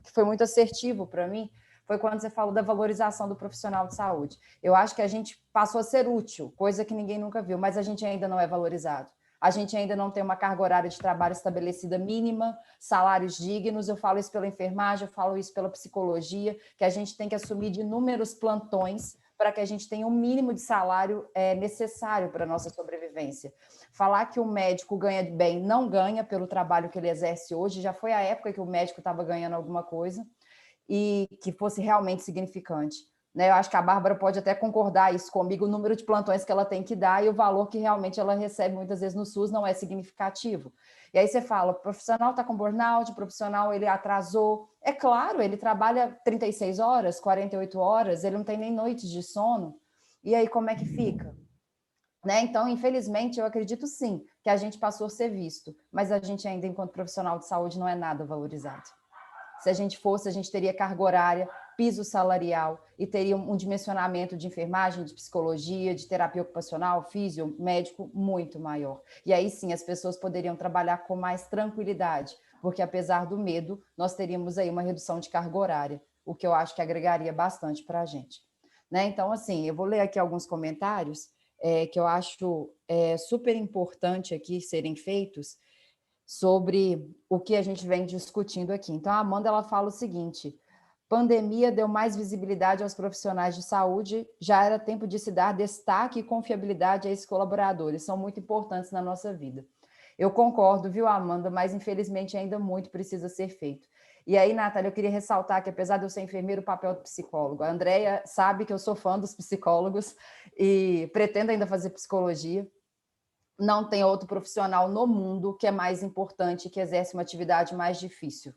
que foi muito assertivo para mim, foi quando você falou da valorização do profissional de saúde. Eu acho que a gente passou a ser útil, coisa que ninguém nunca viu, mas a gente ainda não é valorizado. A gente ainda não tem uma carga horária de trabalho estabelecida mínima, salários dignos, eu falo isso pela enfermagem, eu falo isso pela psicologia, que a gente tem que assumir de inúmeros plantões para que a gente tenha o mínimo de salário necessário para a nossa sobrevivência. Falar que o médico ganha bem, não ganha pelo trabalho que ele exerce hoje, já foi a época que o médico estava ganhando alguma coisa e que fosse realmente significante. Né? Eu acho que a Bárbara pode até concordar isso comigo, o número de plantões que ela tem que dar e o valor que realmente ela recebe muitas vezes no SUS não é significativo. E aí você fala, o profissional está com burnout, o profissional ele atrasou. É claro, ele trabalha 36 horas, 48 horas, ele não tem nem noites de sono. E aí como é que fica? Né? Então, infelizmente, eu acredito sim que a gente passou a ser visto, mas a gente ainda, enquanto profissional de saúde, não é nada valorizado. Se a gente fosse, a gente teria carga horária, piso salarial e teria um dimensionamento de enfermagem, de psicologia, de terapia ocupacional, físio, médico muito maior. E aí sim as pessoas poderiam trabalhar com mais tranquilidade, porque apesar do medo, nós teríamos aí uma redução de carga horária, o que eu acho que agregaria bastante para a gente. Né? Então, assim, eu vou ler aqui alguns comentários que eu acho super importante aqui serem feitos, sobre o que a gente vem discutindo aqui. Então, a Amanda ela fala o seguinte: pandemia deu mais visibilidade aos profissionais de saúde, já era tempo de se dar destaque e confiabilidade a esses colaboradores, são muito importantes na nossa vida. Eu concordo, viu, Amanda, mas infelizmente ainda muito precisa ser feito. E aí, Natália, eu queria ressaltar que, apesar de eu ser enfermeira, o papel do psicólogo. A Andrea sabe que eu sou fã dos psicólogos e pretendo ainda fazer psicologia. Não tem outro profissional no mundo que é mais importante, que exerce uma atividade mais difícil.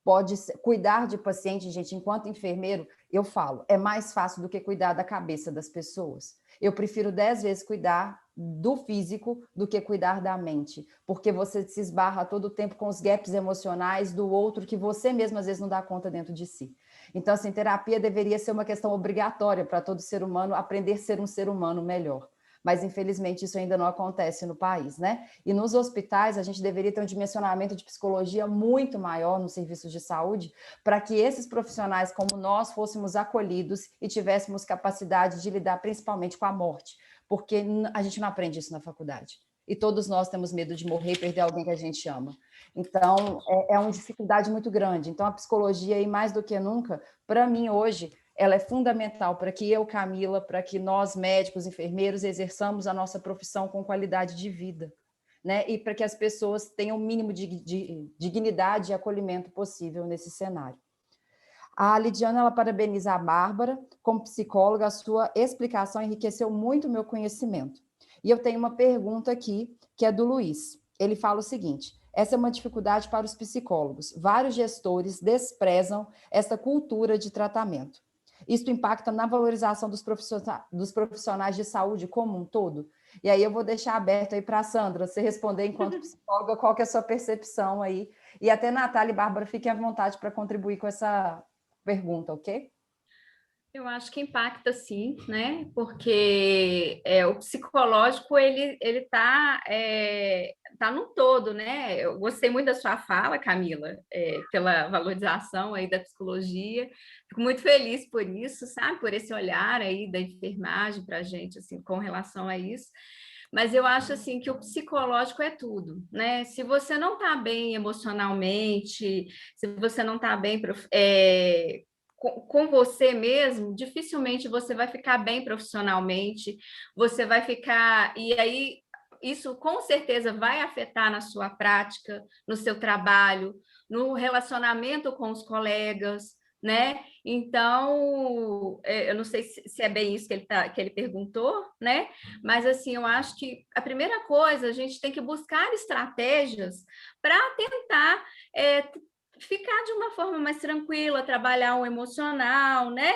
Pode ser, cuidar de paciente, gente, enquanto enfermeiro, eu falo, é mais fácil do que cuidar da cabeça das pessoas. Eu prefiro 10 vezes cuidar do físico do que cuidar da mente, porque você se esbarra todo o tempo com os gaps emocionais do outro que você mesmo às vezes não dá conta dentro de si. Então, assim, terapia deveria ser uma questão obrigatória para todo ser humano aprender a ser um ser humano melhor. Mas, infelizmente, isso ainda não acontece no país, né? E nos hospitais, a gente deveria ter um dimensionamento de psicologia muito maior nos serviços de saúde, para que esses profissionais, como nós, fôssemos acolhidos e tivéssemos capacidade de lidar principalmente com a morte, porque a gente não aprende isso na faculdade. E todos nós temos medo de morrer e perder alguém que a gente ama. Então, é uma dificuldade muito grande. Então, a psicologia, e mais do que nunca, para mim, hoje, ela é fundamental para que eu, Camila, para que nós, médicos, enfermeiros, exerçamos a nossa profissão com qualidade de vida, né? E para que as pessoas tenham o mínimo de dignidade e acolhimento possível nesse cenário. A Lidiana, ela parabeniza a Bárbara, como psicóloga, a sua explicação enriqueceu muito o meu conhecimento. E eu tenho uma pergunta aqui, que é do Luiz. Ele fala o seguinte: Essa é uma dificuldade para os psicólogos. Vários gestores desprezam essa cultura de tratamento. Isso impacta na valorização dos profissionais de saúde como um todo? E aí eu vou deixar aberto aí para a Sandra, você responder enquanto psicóloga, qual que é a sua percepção aí. E até Natália e Bárbara, fiquem à vontade para contribuir com essa pergunta, ok? Eu acho que impacta sim, né? Porque o psicológico ele tá no todo, né? Eu gostei muito da sua fala, Camila, pela valorização aí da psicologia. Fico muito feliz por isso, sabe? Por esse olhar aí da enfermagem para a gente, assim, com relação a isso. Mas eu acho assim que o psicológico é tudo, né? Se você não está bem emocionalmente, se você não está bem com você mesmo, dificilmente você vai ficar bem profissionalmente, você vai ficar. E aí, isso com certeza vai afetar na sua prática, no seu trabalho, no relacionamento com os colegas, né? Então, eu não sei se é bem isso que ele perguntou, né? Mas assim, eu acho que a primeira coisa, a gente tem que buscar estratégias para tentar ficar de uma forma mais tranquila, trabalhar o emocional, né?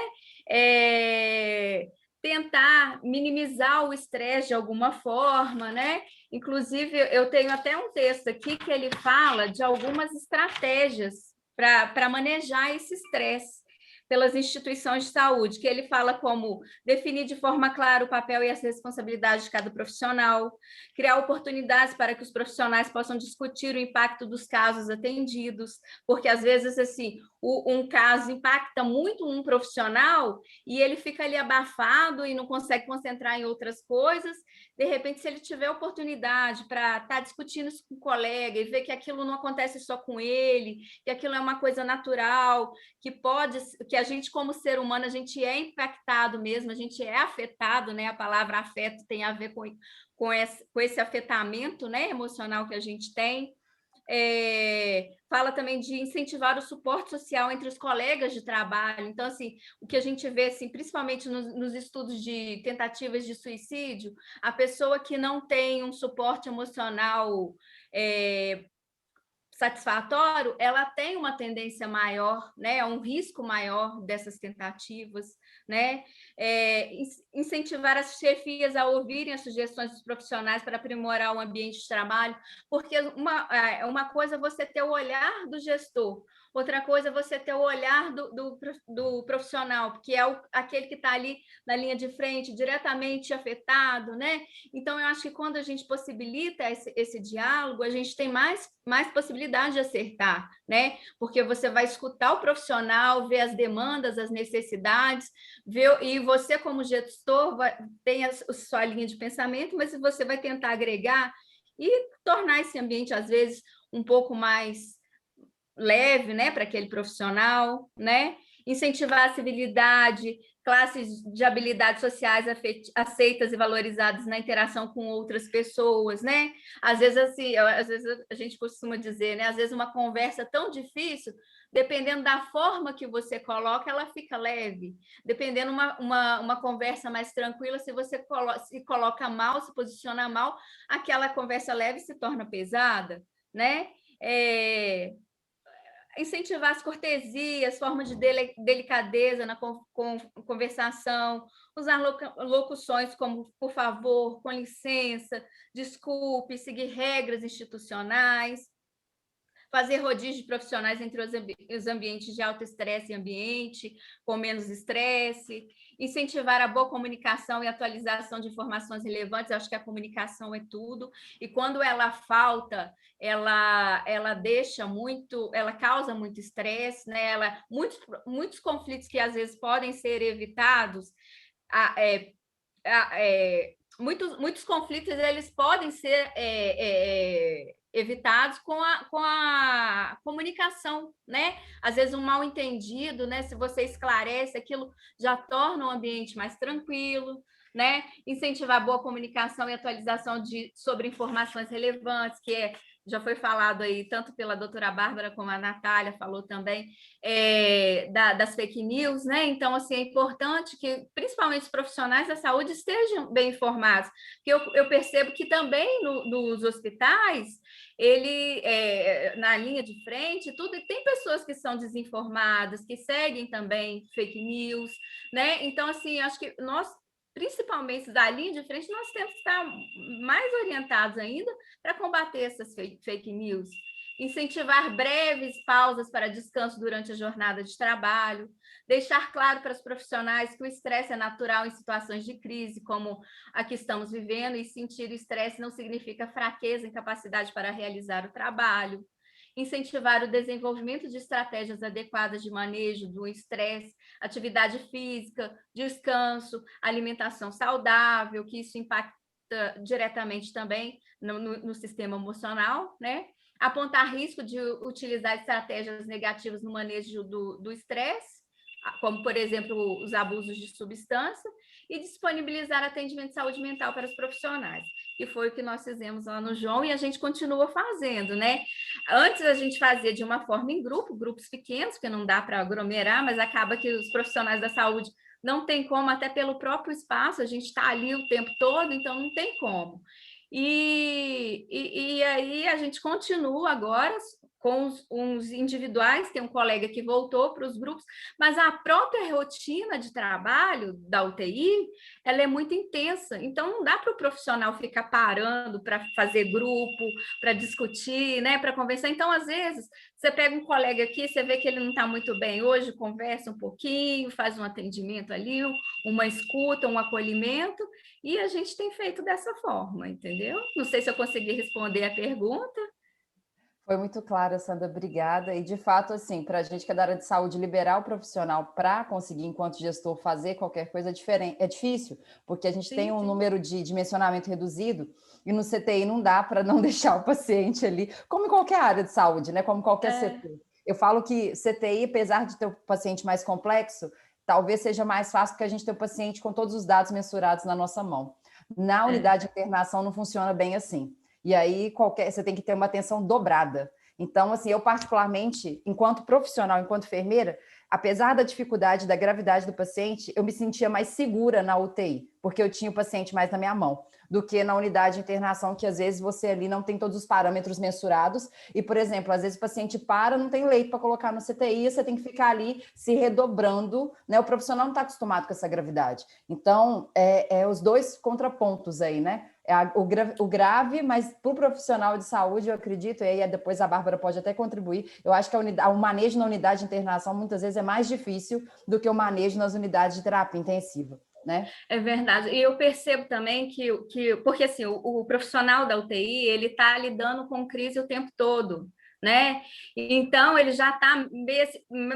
Tentar minimizar o estresse de alguma forma, né? Inclusive, eu tenho até um texto aqui que ele fala de algumas estratégias para manejar esse estresse pelas instituições de saúde, que ele fala como definir de forma clara o papel e as responsabilidades de cada profissional, criar oportunidades para que os profissionais possam discutir o impacto dos casos atendidos, porque às vezes assim, um caso impacta muito um profissional e ele fica ali abafado e não consegue concentrar em outras coisas. De repente, se ele tiver oportunidade para estar discutindo isso com o colega e ver que aquilo não acontece só com ele, que aquilo é uma coisa natural, que a gente, como ser humano, a gente é impactado mesmo, a gente é afetado, né? A palavra afeto tem a ver com esse afetamento, né, emocional que a gente tem. Fala também de incentivar o suporte social entre os colegas de trabalho. Então, assim, o que a gente vê, assim, principalmente nos estudos de tentativas de suicídio, a pessoa que não tem um suporte emocional satisfatório, ela tem uma tendência maior, né, um risco maior dessas tentativas, né? Incentivar as chefias a ouvirem as sugestões dos profissionais para aprimorar o ambiente de trabalho, porque uma coisa é você ter o olhar do gestor, outra coisa é você ter o olhar do profissional, que é aquele que está ali na linha de frente, diretamente afetado, né? Então, eu acho que quando a gente possibilita esse diálogo, a gente tem mais possibilidade de acertar, né? Porque você vai escutar o profissional, ver as demandas, as necessidades, e você, como gestor, tem a sua linha de pensamento, mas você vai tentar agregar e tornar esse ambiente, às vezes, um pouco mais leve, né, para aquele profissional, né? Incentivar a civilidade, classes de habilidades sociais aceitas e valorizadas na interação com outras pessoas, né? Às vezes, assim, a gente costuma dizer, né? Às vezes uma conversa tão difícil, dependendo da forma que você coloca, ela fica leve. Dependendo uma conversa mais tranquila, se você se coloca mal, se posiciona mal, aquela conversa leve se torna pesada, né? Incentivar as cortesias, formas de delicadeza na conversação, usar locuções como por favor, com licença, desculpe, seguir regras institucionais, fazer rodízio de profissionais entre os ambientes de alto estresse e ambiente com menos estresse, incentivar a boa comunicação e atualização de informações relevantes. Eu acho que a comunicação é tudo, e quando ela falta, ela deixa muito, ela causa muito estresse, né? Muitos conflitos que às vezes podem ser evitados, muitos conflitos eles podem ser evitados com a comunicação, né? Às vezes um mal entendido, né? Se você esclarece, aquilo já torna o ambiente mais tranquilo, né? Incentivar boa comunicação e atualização sobre informações relevantes, que é já foi falado aí, tanto pela doutora Bárbara como a Natália falou também, das fake news, né? Então, assim, é importante que, principalmente os profissionais da saúde, estejam bem informados, porque eu percebo que também nos hospitais, na linha de frente, tudo, e tem pessoas que são desinformadas, que seguem também fake news, né? Então, assim, acho que nós, principalmente da linha de frente, nós temos que estar mais orientados ainda para combater essas fake news. Incentivar breves pausas para descanso durante a jornada de trabalho, deixar claro para os profissionais que o estresse é natural em situações de crise, como a que estamos vivendo, e sentir o estresse não significa fraqueza, incapacidade para realizar o trabalho. Incentivar o desenvolvimento de estratégias adequadas de manejo do estresse, atividade física, descanso, alimentação saudável, que isso impacta diretamente também no sistema emocional, né? Apontar risco de utilizar estratégias negativas no manejo do estresse, como, por exemplo, os abusos de substância, e disponibilizar atendimento de saúde mental para os profissionais, que foi o que nós fizemos lá no João, e a gente continua fazendo, né? Antes a gente fazia de uma forma em grupos pequenos, porque não dá para aglomerar, mas acaba que os profissionais da saúde não tem como, até pelo próprio espaço, a gente está ali o tempo todo, então não tem como. E aí a gente continua agora com uns individuais, tem um colega que voltou para os grupos, mas a própria rotina de trabalho da UTI, ela é muito intensa, então não dá para o profissional ficar parando para fazer grupo, para discutir, né, para conversar. Então, às vezes, você pega um colega aqui, você vê que ele não está muito bem hoje, conversa um pouquinho, faz um atendimento ali, uma escuta, um acolhimento, e a gente tem feito dessa forma, entendeu? Não sei se eu consegui responder a pergunta. Foi muito claro, Sandra, obrigada. E, de fato, assim, para a gente que é da área de saúde, liberar o profissional para conseguir, enquanto gestor, fazer qualquer coisa é difícil, porque a gente tem um número de dimensionamento reduzido e no CTI não dá para não deixar o paciente ali, como em qualquer área de saúde, né? Como qualquer setor. Eu falo que CTI, apesar de ter um paciente mais complexo, talvez seja mais fácil porque a gente tem o paciente com todos os dados mensurados na nossa mão. Na unidade de internação não funciona bem assim. E aí você tem que ter uma atenção dobrada. Então, assim, eu particularmente, enquanto profissional, enquanto enfermeira, apesar da dificuldade, da gravidade do paciente, eu me sentia mais segura na UTI, porque eu tinha o paciente mais na minha mão, do que na unidade de internação, que às vezes você ali não tem todos os parâmetros mensurados. E, por exemplo, às vezes o paciente não tem leito para colocar no CTI, você tem que ficar ali se redobrando, né? O profissional não está acostumado com essa gravidade. Então, os dois contrapontos aí, né? O grave, mas para o profissional de saúde, eu acredito, e aí depois a Bárbara pode até contribuir, eu acho que o manejo na unidade de internação muitas vezes é mais difícil do que o manejo nas unidades de terapia intensiva, né? É verdade, e eu percebo também porque assim, o profissional da UTI, ele está lidando com crise o tempo todo, né? Então, ele já está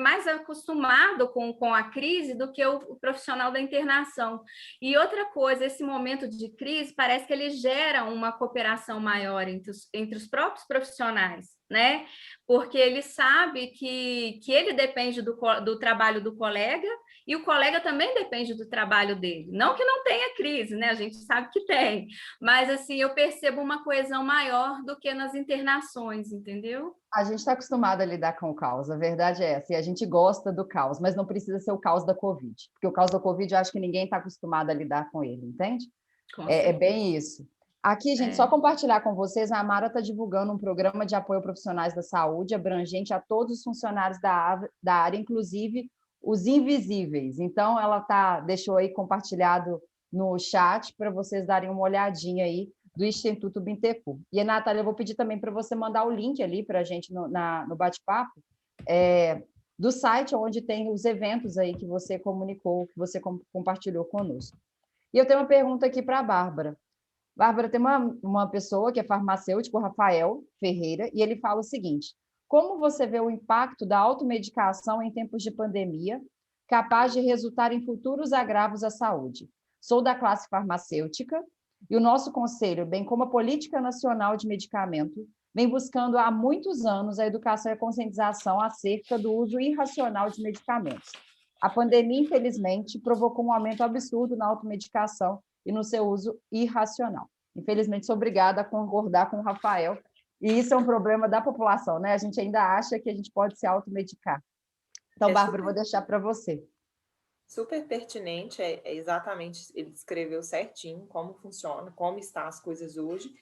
mais acostumado com a crise do que o profissional da internação. E outra coisa, esse momento de crise parece que ele gera uma cooperação maior entre os próprios profissionais, né? Porque ele sabe que ele depende do trabalho do colega e o colega também depende do trabalho dele. Não que não tenha crise, né? A gente sabe que tem, mas assim, eu percebo uma coesão maior do que nas internações, entendeu? A gente está acostumado a lidar com o caos, a verdade é essa, e a gente gosta do caos, mas não precisa ser o caos da Covid, porque o caos da Covid eu acho que ninguém está acostumado a lidar com ele, entende? É bem isso. Aqui, gente, só compartilhar com vocês, a Amara está divulgando um programa de apoio a profissionais da saúde, abrangente a todos os funcionários da área, inclusive os invisíveis. Então, ela deixou aí compartilhado no chat para vocês darem uma olhadinha aí do Instituto Bintecu. E, Natália, eu vou pedir também para você mandar o link ali para a gente no bate-papo do site onde tem os eventos aí que você comunicou, que você compartilhou conosco. E eu tenho uma pergunta aqui para a Bárbara. Bárbara, tem uma pessoa que é farmacêutico, Rafael Ferreira, e ele fala o seguinte: como você vê o impacto da automedicação em tempos de pandemia, capaz de resultar em futuros agravos à saúde? Sou da classe farmacêutica e o nosso conselho, bem como a Política Nacional de Medicamento, vem buscando há muitos anos a educação e a conscientização acerca do uso irracional de medicamentos. A pandemia, infelizmente, provocou um aumento absurdo na automedicação e no seu uso irracional. Infelizmente, sou obrigada a concordar com o Rafael, E isso é um problema da população, né? A gente ainda acha que a gente pode se automedicar. Então, Bárbara, eu vou deixar para você. Super pertinente, exatamente, ele descreveu certinho como funciona, como estão as coisas hoje.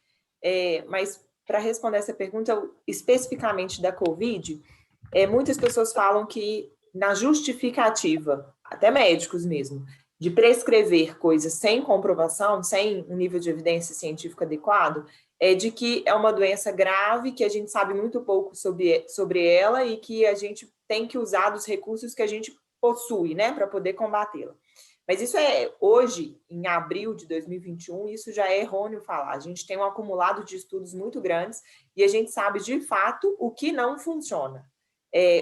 Mas, para responder essa pergunta, especificamente da Covid, muitas pessoas falam que na justificativa, até médicos mesmo, de prescrever coisas sem comprovação, sem um nível de evidência científica adequado, de que é uma doença grave, que a gente sabe muito pouco sobre ela e que a gente tem que usar dos recursos que a gente possui, né, para poder combatê-la. Mas isso hoje, em abril de 2021, isso já é errôneo falar. A gente tem um acumulado de estudos muito grandes e a gente sabe, de fato, o que não funciona.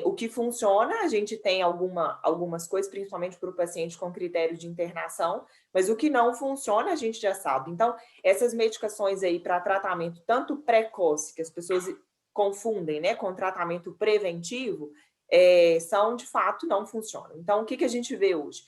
O que funciona, a gente tem algumas coisas, principalmente para o paciente com critério de internação, mas o que não funciona, a gente já sabe. Então, essas medicações aí para tratamento tanto precoce, que as pessoas confundem, né, com tratamento preventivo, são, de fato, não funcionam. Então, o que a gente vê hoje?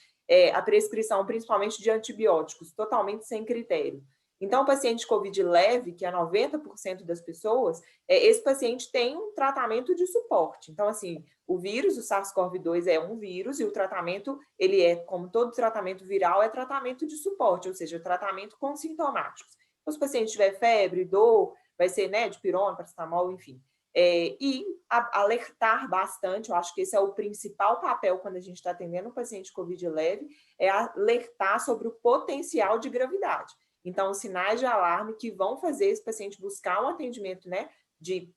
A prescrição, principalmente de antibióticos, totalmente sem critério. Então, o paciente de COVID leve, que é 90% das pessoas, esse paciente tem um tratamento de suporte. Então, assim, o vírus, o SARS-CoV-2 é um vírus e o tratamento, ele como todo tratamento viral, é tratamento de suporte, ou seja, tratamento com sintomáticos. Então, se o paciente tiver febre, dor, vai ser, né, dipirona, paracetamol, enfim. E alertar bastante, eu acho que esse é o principal papel quando a gente está atendendo um paciente COVID leve, é alertar sobre o potencial de gravidade. Então, os sinais de alarme que vão fazer esse paciente buscar um atendimento, né, de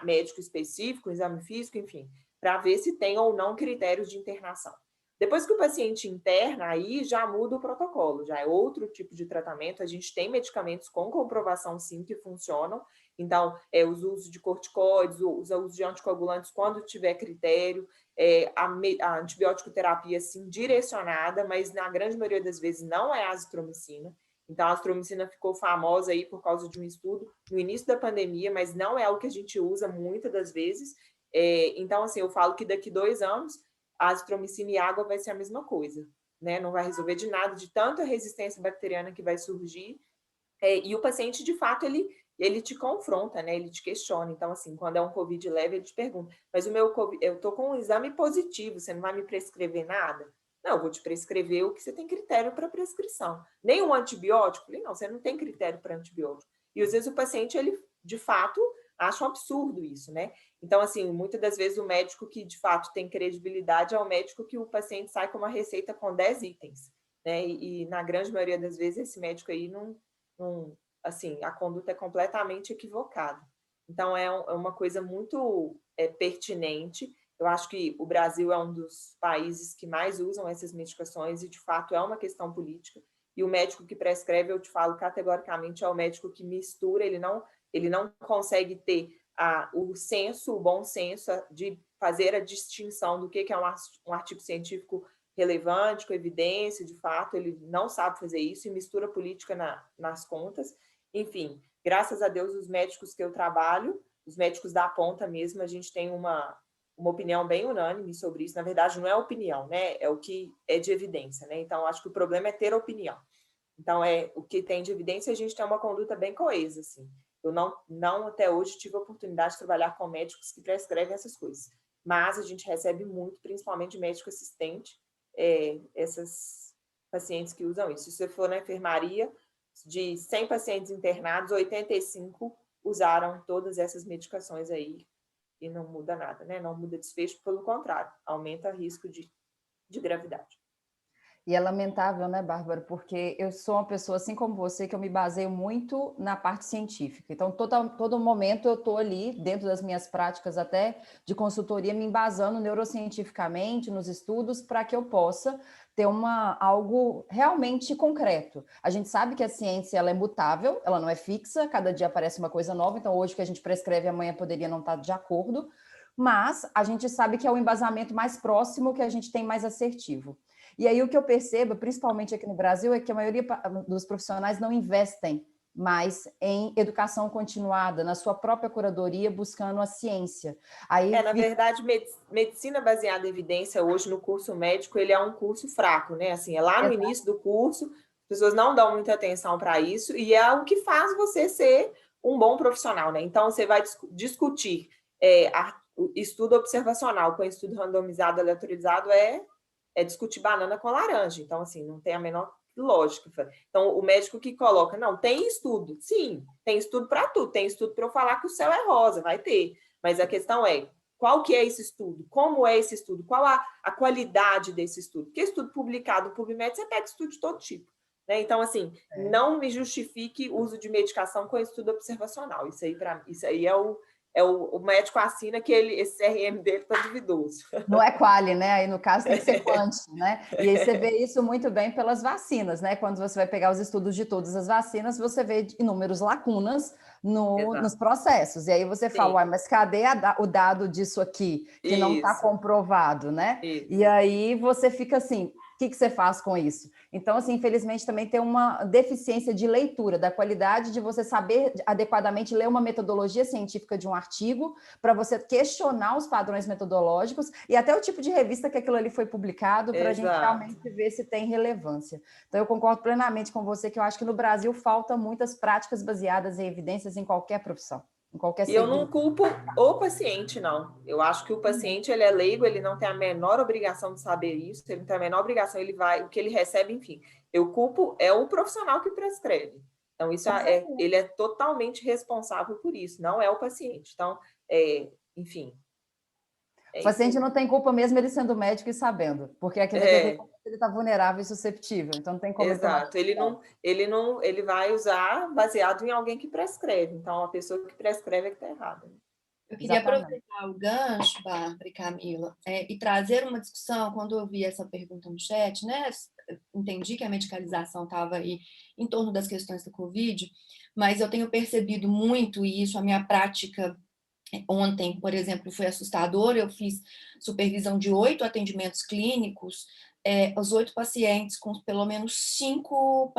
médico específico, exame físico, enfim, para ver se tem ou não critérios de internação. Depois que o paciente interna, aí já muda o protocolo, já é outro tipo de tratamento. A gente tem medicamentos com comprovação, sim, que funcionam. Então, os usos de corticoides, o uso de anticoagulantes quando tiver critério, a antibiótico terapia, sim, direcionada, mas na grande maioria das vezes não é azitromicina. Então, a azitromicina ficou famosa aí por causa de um estudo no início da pandemia, mas não é algo que a gente usa muitas das vezes. Então, assim, eu falo que daqui 2 anos, a azitromicina e água vai ser a mesma coisa, né? Não vai resolver de nada, de tanta resistência bacteriana que vai surgir. E o paciente, de fato, ele te confronta, né? Ele te questiona. Então, assim, quando é um COVID leve, ele te pergunta, mas o meu COVID, eu estou com um exame positivo, você não vai me prescrever nada? Não, eu vou te prescrever o que você tem critério para prescrição. Nem um antibiótico? Não, você não tem critério para antibiótico. E às vezes o paciente, ele, de fato, acha um absurdo isso, né? Então, assim, muitas das vezes o médico que, de fato, tem credibilidade é o médico que o paciente sai com uma receita com 10 itens, né? E na grande maioria das vezes, esse médico aí não assim, a conduta é completamente equivocada. Então, é uma coisa muito pertinente. Eu acho que o Brasil é um dos países que mais usam essas medicações e, de fato, é uma questão política. E o médico que prescreve, eu te falo categoricamente, é o médico que mistura, ele não consegue ter o senso, o bom senso de fazer a distinção do que é um artigo científico relevante, com evidência, de fato, ele não sabe fazer isso e mistura política nas contas. Enfim, graças a Deus, os médicos que eu trabalho, os médicos da ponta mesmo, a gente tem uma opinião bem unânime sobre isso. Na verdade, não é opinião, né? É o que é de evidência, né? Então, acho que o problema é ter opinião. Então, o que tem de evidência, a gente tem uma conduta bem coesa, assim. Eu não até hoje tive a oportunidade de trabalhar com médicos que prescrevem essas coisas, mas a gente recebe muito, principalmente de médico assistente, essas pacientes que usam isso. Se você for na enfermaria, de 100 pacientes internados, 85 usaram todas essas medicações aí e não muda nada, né? Não muda desfecho, pelo contrário, aumenta o risco de gravidade. E é lamentável, né, Bárbara? Porque eu sou uma pessoa, assim como você, que eu me baseio muito na parte científica. Então, todo momento eu estou ali, dentro das minhas práticas até de consultoria, me embasando neurocientificamente nos estudos para que eu possa ter algo realmente concreto. A gente sabe que a ciência ela é mutável, ela não é fixa, cada dia aparece uma coisa nova, então hoje o que a gente prescreve amanhã poderia não estar de acordo, mas a gente sabe que é o embasamento mais próximo que a gente tem mais assertivo. E aí o que eu percebo, principalmente aqui no Brasil, é que a maioria dos profissionais não investem mais em educação continuada, na sua própria curadoria, buscando a ciência. Na verdade, medicina baseada em evidência, hoje no curso médico, ele é um curso fraco, né? Assim, é lá no início do curso, as pessoas não dão muita atenção para isso, e é o que faz você ser um bom profissional, né? Então, você vai discutir o estudo observacional com estudo randomizado, aleatorizado, é discutir banana com laranja. Então, assim, não tem a menor lógica. Então, o médico que coloca, não, tem estudo. Sim, tem estudo para tudo. Tem estudo para eu falar que o céu é rosa, vai ter. Mas a questão é, qual que é esse estudo? Como é esse estudo? Qual a qualidade desse estudo? Porque estudo publicado no PubMed, você pega estudo de todo tipo. Né? Então, assim, não me justifique o uso de medicação com estudo observacional. Isso aí é o médico assina que esse CRM dele está duvidoso. Não é quali, né? Aí, no caso, tem que ser quanti, né? E aí você vê isso muito bem pelas vacinas, né? Quando você vai pegar os estudos de todas as vacinas, você vê inúmeras lacunas nos processos. E aí você fala, uai, mas cadê o dado disso aqui, que não está comprovado, né? Isso. E aí você fica assim, o que você faz com isso? Então, assim, infelizmente também tem uma deficiência de leitura, da qualidade de você saber adequadamente ler uma metodologia científica de um artigo, para você questionar os padrões metodológicos e até o tipo de revista que aquilo ali foi publicado, para a gente realmente ver se tem relevância. Então, eu concordo plenamente com você que eu acho que no Brasil faltam muitas práticas baseadas em evidências em qualquer profissão. E eu não culpo o paciente, não. Eu acho que o paciente, ele é leigo, ele não tem a menor obrigação de saber isso, ele não tem a menor obrigação, o que ele recebe, enfim. Eu culpo o profissional que prescreve. Então, ele é totalmente responsável por isso, não é o paciente. Então, enfim. O paciente não tem culpa mesmo ele sendo médico e sabendo, porque aquilo ele está vulnerável e susceptível, então não tem como. Exato, ele vai usar baseado em alguém que prescreve, então a pessoa que prescreve é que está errada. Eu queria aproveitar o gancho, Bárbara e Camila, e trazer uma discussão, quando eu vi essa pergunta no chat, né? Entendi que a medicalização estava aí em torno das questões da Covid, mas eu tenho percebido muito isso, a minha prática ontem, por exemplo, foi assustador. Eu fiz supervisão de 8 atendimentos clínicos, os 8 pacientes com pelo menos 5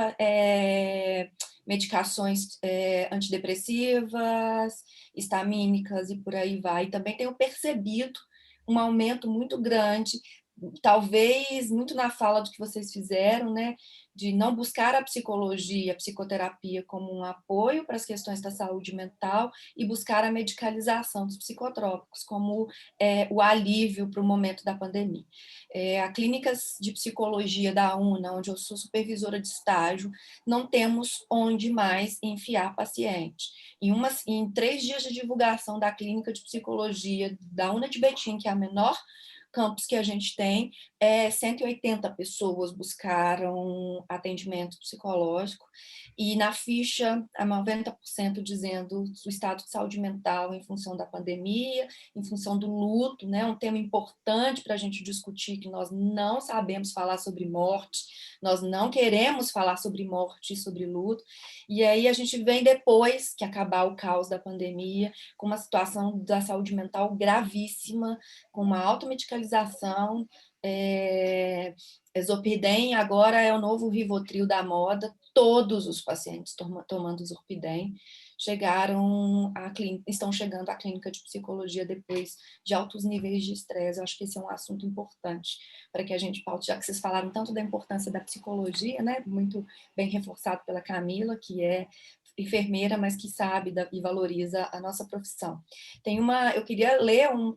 medicações antidepressivas, histamínicas e por aí vai. Também tenho percebido um aumento muito grande, talvez muito na fala do que vocês fizeram, né, de não buscar a psicologia, a psicoterapia como um apoio para as questões da saúde mental e buscar a medicalização dos psicotrópicos como o alívio para o momento da pandemia. A clínica de psicologia da UNA, onde eu sou supervisora de estágio, não temos onde mais enfiar paciente. Em 3 dias de divulgação da clínica de psicologia da UNA de Betim, que é a menor campus que a gente tem, 180 pessoas buscaram atendimento psicológico, e na ficha, 90% dizendo o estado de saúde mental em função da pandemia, em função do luto, né? Um tema importante para a gente discutir, que nós não sabemos falar sobre morte, nós não queremos falar sobre morte e sobre luto, e aí a gente vem depois que acabar o caos da pandemia, com uma situação da saúde mental gravíssima, com uma automedicalização. Zolpidem agora é o novo Rivotril da moda, todos os pacientes tomando Zolpidem estão chegando à clínica de psicologia depois de altos níveis de estresse. Eu acho que esse é um assunto importante para que a gente paute, já que vocês falaram tanto da importância da psicologia, né, muito bem reforçado pela Camila, que é enfermeira, mas que sabe e valoriza a nossa profissão. Eu queria ler um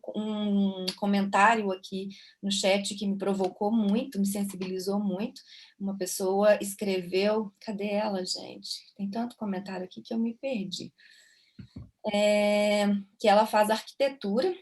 comentário aqui no chat que me provocou muito, me sensibilizou muito. Uma pessoa escreveu, cadê ela, gente? Tem tanto comentário aqui que eu me perdi. Que ela faz arquitetura.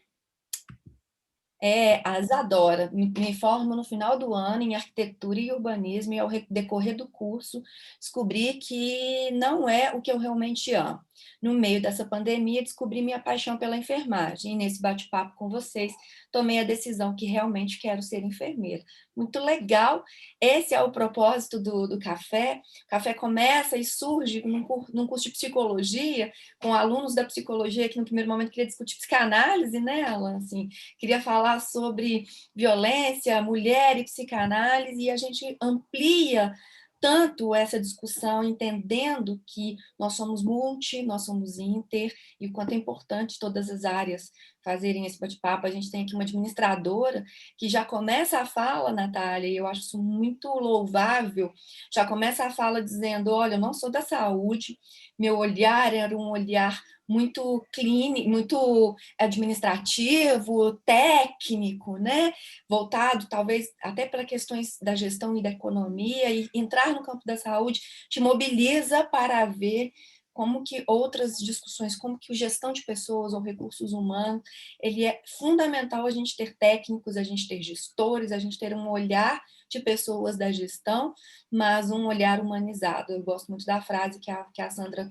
A Isadora, me formo no final do ano em arquitetura e urbanismo, e ao decorrer do curso descobri que não é o que eu realmente amo. No meio dessa pandemia, descobri minha paixão pela enfermagem, e nesse bate-papo com vocês, tomei a decisão que realmente quero ser enfermeira. Muito legal, esse é o propósito do café. O café começa e surge num curso de psicologia, com alunos da psicologia que no primeiro momento queria discutir psicanálise, né, Alan? Assim, queria falar sobre violência, mulher e psicanálise, e a gente amplia tanto essa discussão, entendendo que nós somos multi, nós somos inter, e o quanto é importante todas as áreas fazerem esse bate-papo. A gente tem aqui uma administradora que já começa a fala, Natália, e eu acho isso muito louvável, já começa a fala dizendo, olha, eu não sou da saúde, meu olhar era um olhar muito clínico, muito administrativo, técnico, né? Voltado talvez até para questões da gestão e da economia, e entrar no campo da saúde te mobiliza para ver como que outras discussões, como que a gestão de pessoas ou recursos humanos, ele é fundamental a gente ter técnicos, a gente ter gestores, a gente ter um olhar de pessoas da gestão, mas um olhar humanizado. Eu gosto muito da frase que a Sandra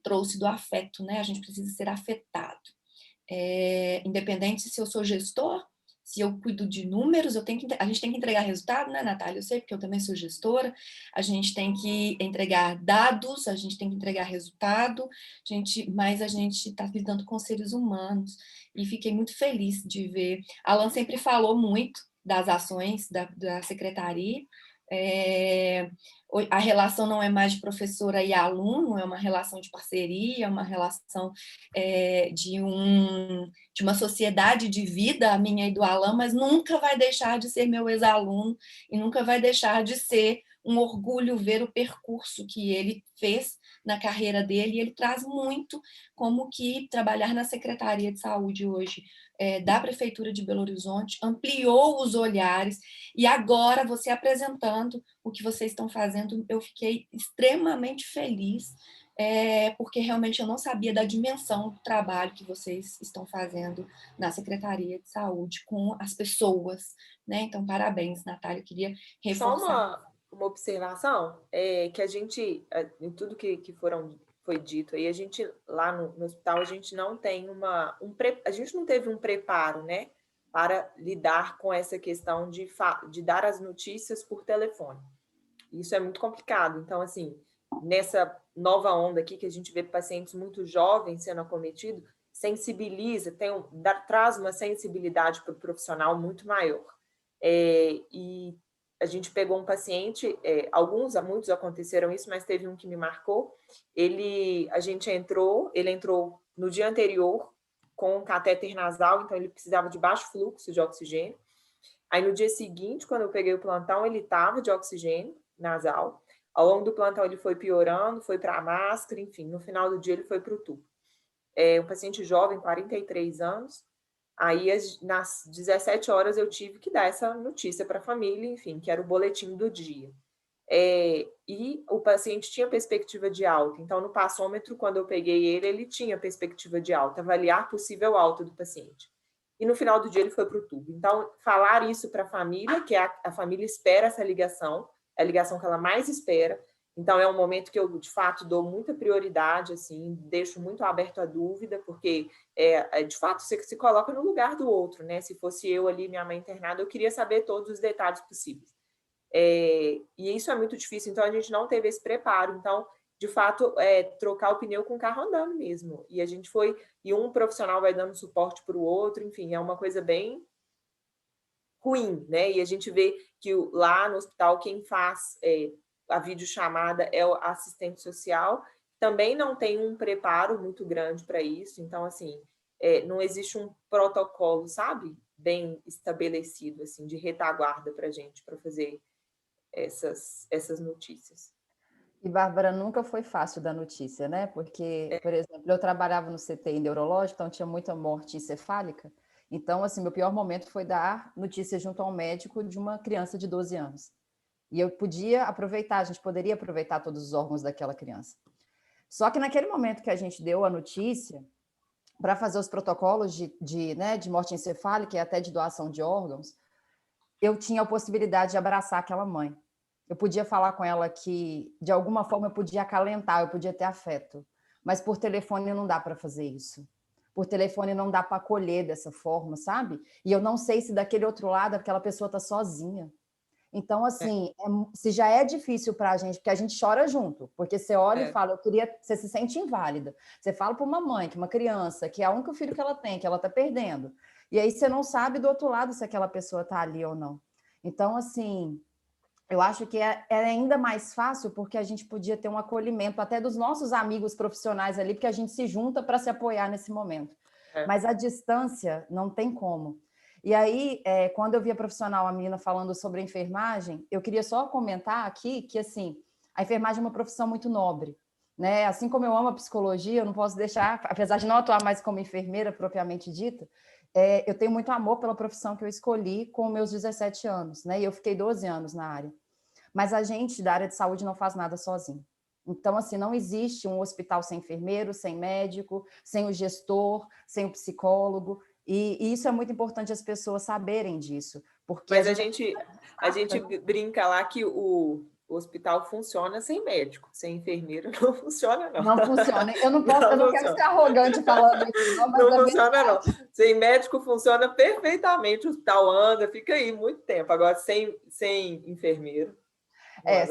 trouxe do afeto, né? A gente precisa ser afetado. Independente se eu sou gestor, se eu cuido de números, a gente tem que entregar resultado, né, Natália? Eu sei, porque eu também sou gestora, a gente tem que entregar dados, a gente tem que entregar resultado, mas a gente está lidando com seres humanos, e fiquei muito feliz de ver. Alan sempre falou muito das ações da secretaria, a relação não é mais de professora e aluno, é uma relação de parceria, é uma relação de uma sociedade de vida, a minha e do Alan, mas nunca vai deixar de ser meu ex-aluno e nunca vai deixar de ser um orgulho ver o percurso que ele fez na carreira dele, e ele traz muito como que trabalhar na Secretaria de Saúde hoje da Prefeitura de Belo Horizonte ampliou os olhares, e agora você apresentando o que vocês estão fazendo, eu fiquei extremamente feliz, porque realmente eu não sabia da dimensão do trabalho que vocês estão fazendo na Secretaria de Saúde com as pessoas, né? Então, parabéns, Natália, eu queria reforçar. Só uma observação, que a gente, em tudo que foi dito aí, a gente lá no hospital, a gente não tem a gente não teve um preparo, né, para lidar com essa questão de dar as notícias por telefone. Isso é muito complicado. Então, assim, nessa nova onda aqui, que a gente vê pacientes muito jovens sendo acometidos, sensibiliza, traz uma sensibilidade para o profissional muito maior. E a gente pegou um paciente, muitos aconteceram isso, mas teve um que me marcou. Ele entrou no dia anterior com um catéter nasal, então ele precisava de baixo fluxo de oxigênio. Aí no dia seguinte, quando eu peguei o plantão, ele estava de oxigênio nasal. Ao longo do plantão ele foi piorando, foi para a máscara, enfim, no final do dia ele foi para o tubo. Um paciente jovem, 43 anos. Aí, nas 17 horas, eu tive que dar essa notícia para a família, enfim, que era o boletim do dia. E o paciente tinha perspectiva de alta. Então, no passômetro, quando eu peguei ele tinha perspectiva de alta, avaliar possível alta do paciente. E no final do dia, ele foi para o tubo. Então, falar isso para a família, que a família espera essa ligação, é a ligação que ela mais espera. Então, é um momento que eu, de fato, dou muita prioridade, assim, deixo muito aberto a dúvida, porque, de fato, você se coloca no lugar do outro, né? Se fosse eu ali, minha mãe internada, eu queria saber todos os detalhes possíveis. E isso é muito difícil, então a gente não teve esse preparo. Então, de fato, trocar o pneu com o carro andando mesmo. E a gente foi, e um profissional vai dando suporte para o outro, enfim, é uma coisa bem ruim, né? E a gente vê que lá no hospital, quem faz a videochamada é o assistente social, também não tem um preparo muito grande para isso, então, assim, não existe um protocolo, sabe, bem estabelecido, assim, de retaguarda para a gente, para fazer essas notícias. E, Bárbara, nunca foi fácil dar notícia, né? Porque, por exemplo, eu trabalhava no CTI neurológico, então tinha muita morte encefálica, então, assim, meu pior momento foi dar notícia junto ao médico de uma criança de 12 anos. E eu podia aproveitar, a gente poderia aproveitar todos os órgãos daquela criança. Só que naquele momento que a gente deu a notícia, para fazer os protocolos de morte encefálica e até de doação de órgãos, eu tinha a possibilidade de abraçar aquela mãe. Eu podia falar com ela que, de alguma forma, eu podia acalentar, eu podia ter afeto. Mas por telefone não dá para fazer isso. Por telefone não dá para acolher dessa forma, sabe? E eu não sei se daquele outro lado aquela pessoa está sozinha. Então, assim, se já é difícil para a gente, porque a gente chora junto, porque você olha e fala, você se sente inválida. Você fala para uma mãe, que uma criança, que é o único filho que ela tem, que ela está perdendo. E aí você não sabe do outro lado se aquela pessoa está ali ou não. Então, assim, eu acho que é ainda mais fácil porque a gente podia ter um acolhimento até dos nossos amigos profissionais ali, porque a gente se junta para se apoiar nesse momento. Mas a distância não tem como. E aí, quando eu vi a profissional, a menina, falando sobre a enfermagem, eu queria só comentar aqui que, assim, a enfermagem é uma profissão muito nobre, né? Assim como eu amo a psicologia, eu não posso deixar, apesar de não atuar mais como enfermeira propriamente dita, eu tenho muito amor pela profissão que eu escolhi com meus 17 anos, né? E eu fiquei 12 anos na área. Mas a gente da área de saúde não faz nada sozinho. Então, assim, não existe um hospital sem enfermeiro, sem médico, sem o gestor, sem o psicólogo. E isso é muito importante as pessoas saberem disso. Porque Mas a gente brinca lá que o hospital funciona sem médico, sem enfermeiro não funciona, não. Não funciona. Eu não quero ser arrogante falando isso, não, mas não funciona, não. Sem médico funciona perfeitamente, o hospital anda, fica aí muito tempo. Agora, sem enfermeiro.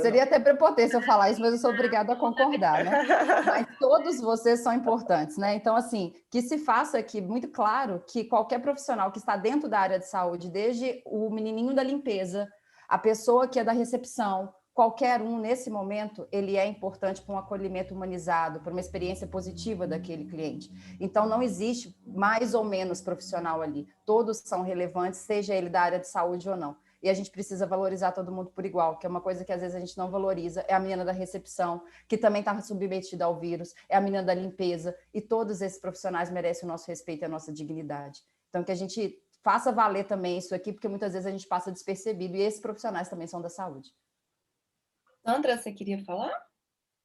Seria até prepotência eu falar isso, mas eu sou obrigada a concordar, né? Mas todos vocês são importantes, né? Então, assim, que se faça aqui muito claro que qualquer profissional que está dentro da área de saúde, desde o menininho da limpeza, a pessoa que é da recepção, qualquer um, nesse momento, ele é importante para um acolhimento humanizado, para uma experiência positiva daquele cliente. Então, não existe mais ou menos profissional ali. Todos são relevantes, seja ele da área de saúde ou não. E a gente precisa valorizar todo mundo por igual, que é uma coisa que às vezes a gente não valoriza, é a menina da recepção, que também está submetida ao vírus, é a menina da limpeza, e todos esses profissionais merecem o nosso respeito e a nossa dignidade. Então, que a gente faça valer também isso aqui, porque muitas vezes a gente passa despercebido, e esses profissionais também são da saúde. Sandra, você queria falar?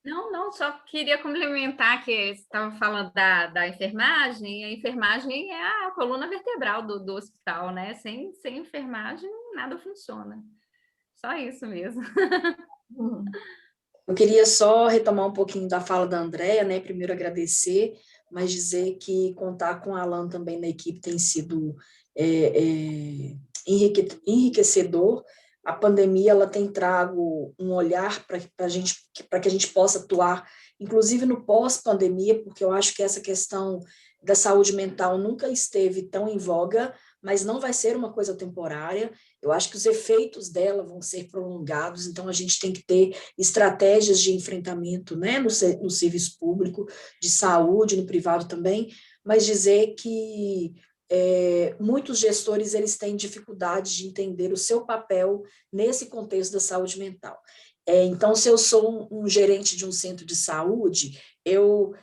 Não, só queria complementar que você estava falando da enfermagem. A enfermagem é a coluna vertebral do hospital, né? Sem enfermagem, nada funciona. Só isso mesmo. Eu queria só retomar um pouquinho da fala da Andréa, né? Primeiro agradecer, mas dizer que contar com a Alan também na equipe tem sido enriquecedor. A pandemia ela tem trago um olhar para que a gente possa atuar, inclusive no pós-pandemia, porque eu acho que essa questão da saúde mental nunca esteve tão em voga, mas não vai ser uma coisa temporária. Eu acho que os efeitos dela vão ser prolongados, então a gente tem que ter estratégias de enfrentamento, né, no serviço público, de saúde, no privado também, mas dizer que muitos gestores eles têm dificuldade de entender o seu papel nesse contexto da saúde mental. Então, se eu sou um gerente de um centro de saúde, eu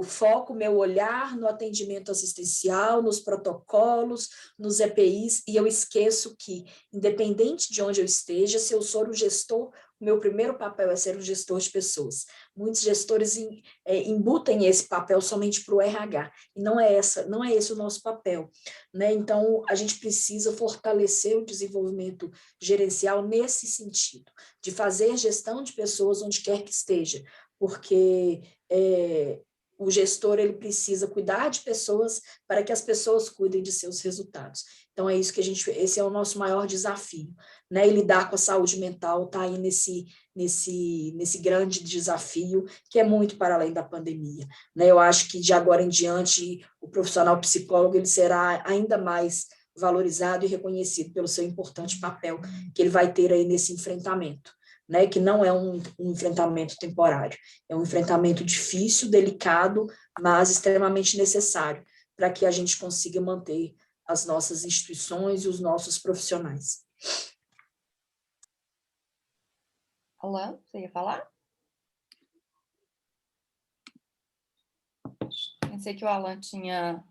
foco meu olhar no atendimento assistencial, nos protocolos, nos EPIs, e eu esqueço que, independente de onde eu esteja, se eu sou um gestor, o meu primeiro papel é ser um gestor de pessoas. Muitos gestores embutem esse papel somente para o RH, e não é esse o nosso papel, né? Então, a gente precisa fortalecer o desenvolvimento gerencial nesse sentido, de fazer gestão de pessoas onde quer que esteja, porque o gestor ele precisa cuidar de pessoas para que as pessoas cuidem de seus resultados. Então, esse é o nosso maior desafio, né? E lidar com a saúde mental está aí nesse grande desafio, que é muito para além da pandemia, né? Eu acho que de agora em diante, o profissional psicólogo ele será ainda mais valorizado e reconhecido pelo seu importante papel que ele vai ter aí nesse enfrentamento, né, que não é um enfrentamento temporário, é um enfrentamento difícil, delicado, mas extremamente necessário para que a gente consiga manter as nossas instituições e os nossos profissionais. Alan, você ia falar? Pensei que o Alan tinha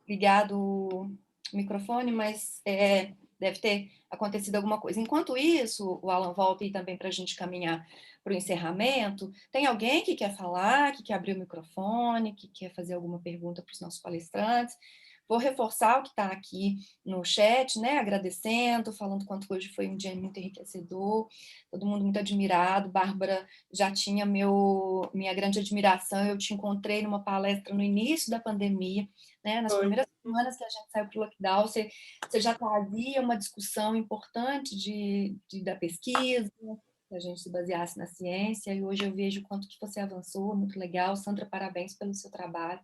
ligado o microfone, mas deve ter acontecido alguma coisa. Enquanto isso, o Alan volta aí também para a gente caminhar para o encerramento. Tem alguém que quer falar, que quer abrir o microfone, que quer fazer alguma pergunta para os nossos palestrantes? Vou reforçar o que está aqui no chat, né? Agradecendo, falando quanto hoje foi um dia muito enriquecedor, todo mundo muito admirado. Bárbara já tinha minha grande admiração, eu te encontrei numa palestra no início da pandemia, né? Nas primeiras semanas que a gente saiu para o lockdown, você já trazia uma discussão importante da pesquisa, que a gente se baseasse na ciência, e hoje eu vejo o quanto que você avançou, muito legal. Sandra, parabéns pelo seu trabalho.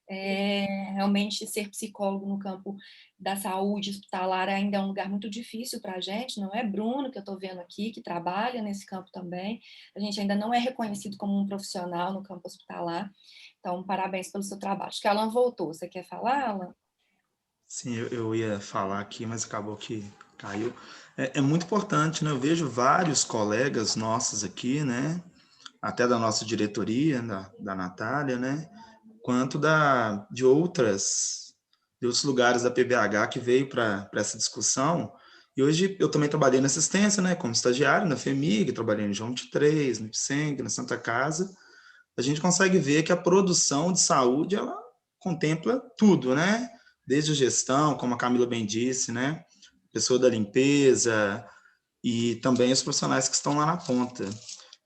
Realmente, ser psicólogo no campo da saúde hospitalar ainda é um lugar muito difícil para a gente, não é? Bruno, que eu estou vendo aqui, que trabalha nesse campo também, a gente ainda não é reconhecido como um profissional no campo hospitalar, então, parabéns pelo seu trabalho. Acho que a Alan voltou, você quer falar, Alan? Sim, eu ia falar aqui, mas acabou que caiu. É muito importante, né? Eu vejo vários colegas nossos aqui, né? Até da nossa diretoria, da Natália, né? Quanto de outros lugares da PBH que veio para essa discussão. E hoje eu também trabalhei na assistência, né? Como estagiário na FEMIG, trabalhei no João 23, no IPSENG, na Santa Casa. A gente consegue ver que a produção de saúde, ela contempla tudo, né? Desde a gestão, como a Camila bem disse, né? Pessoa da limpeza e também os profissionais que estão lá na ponta.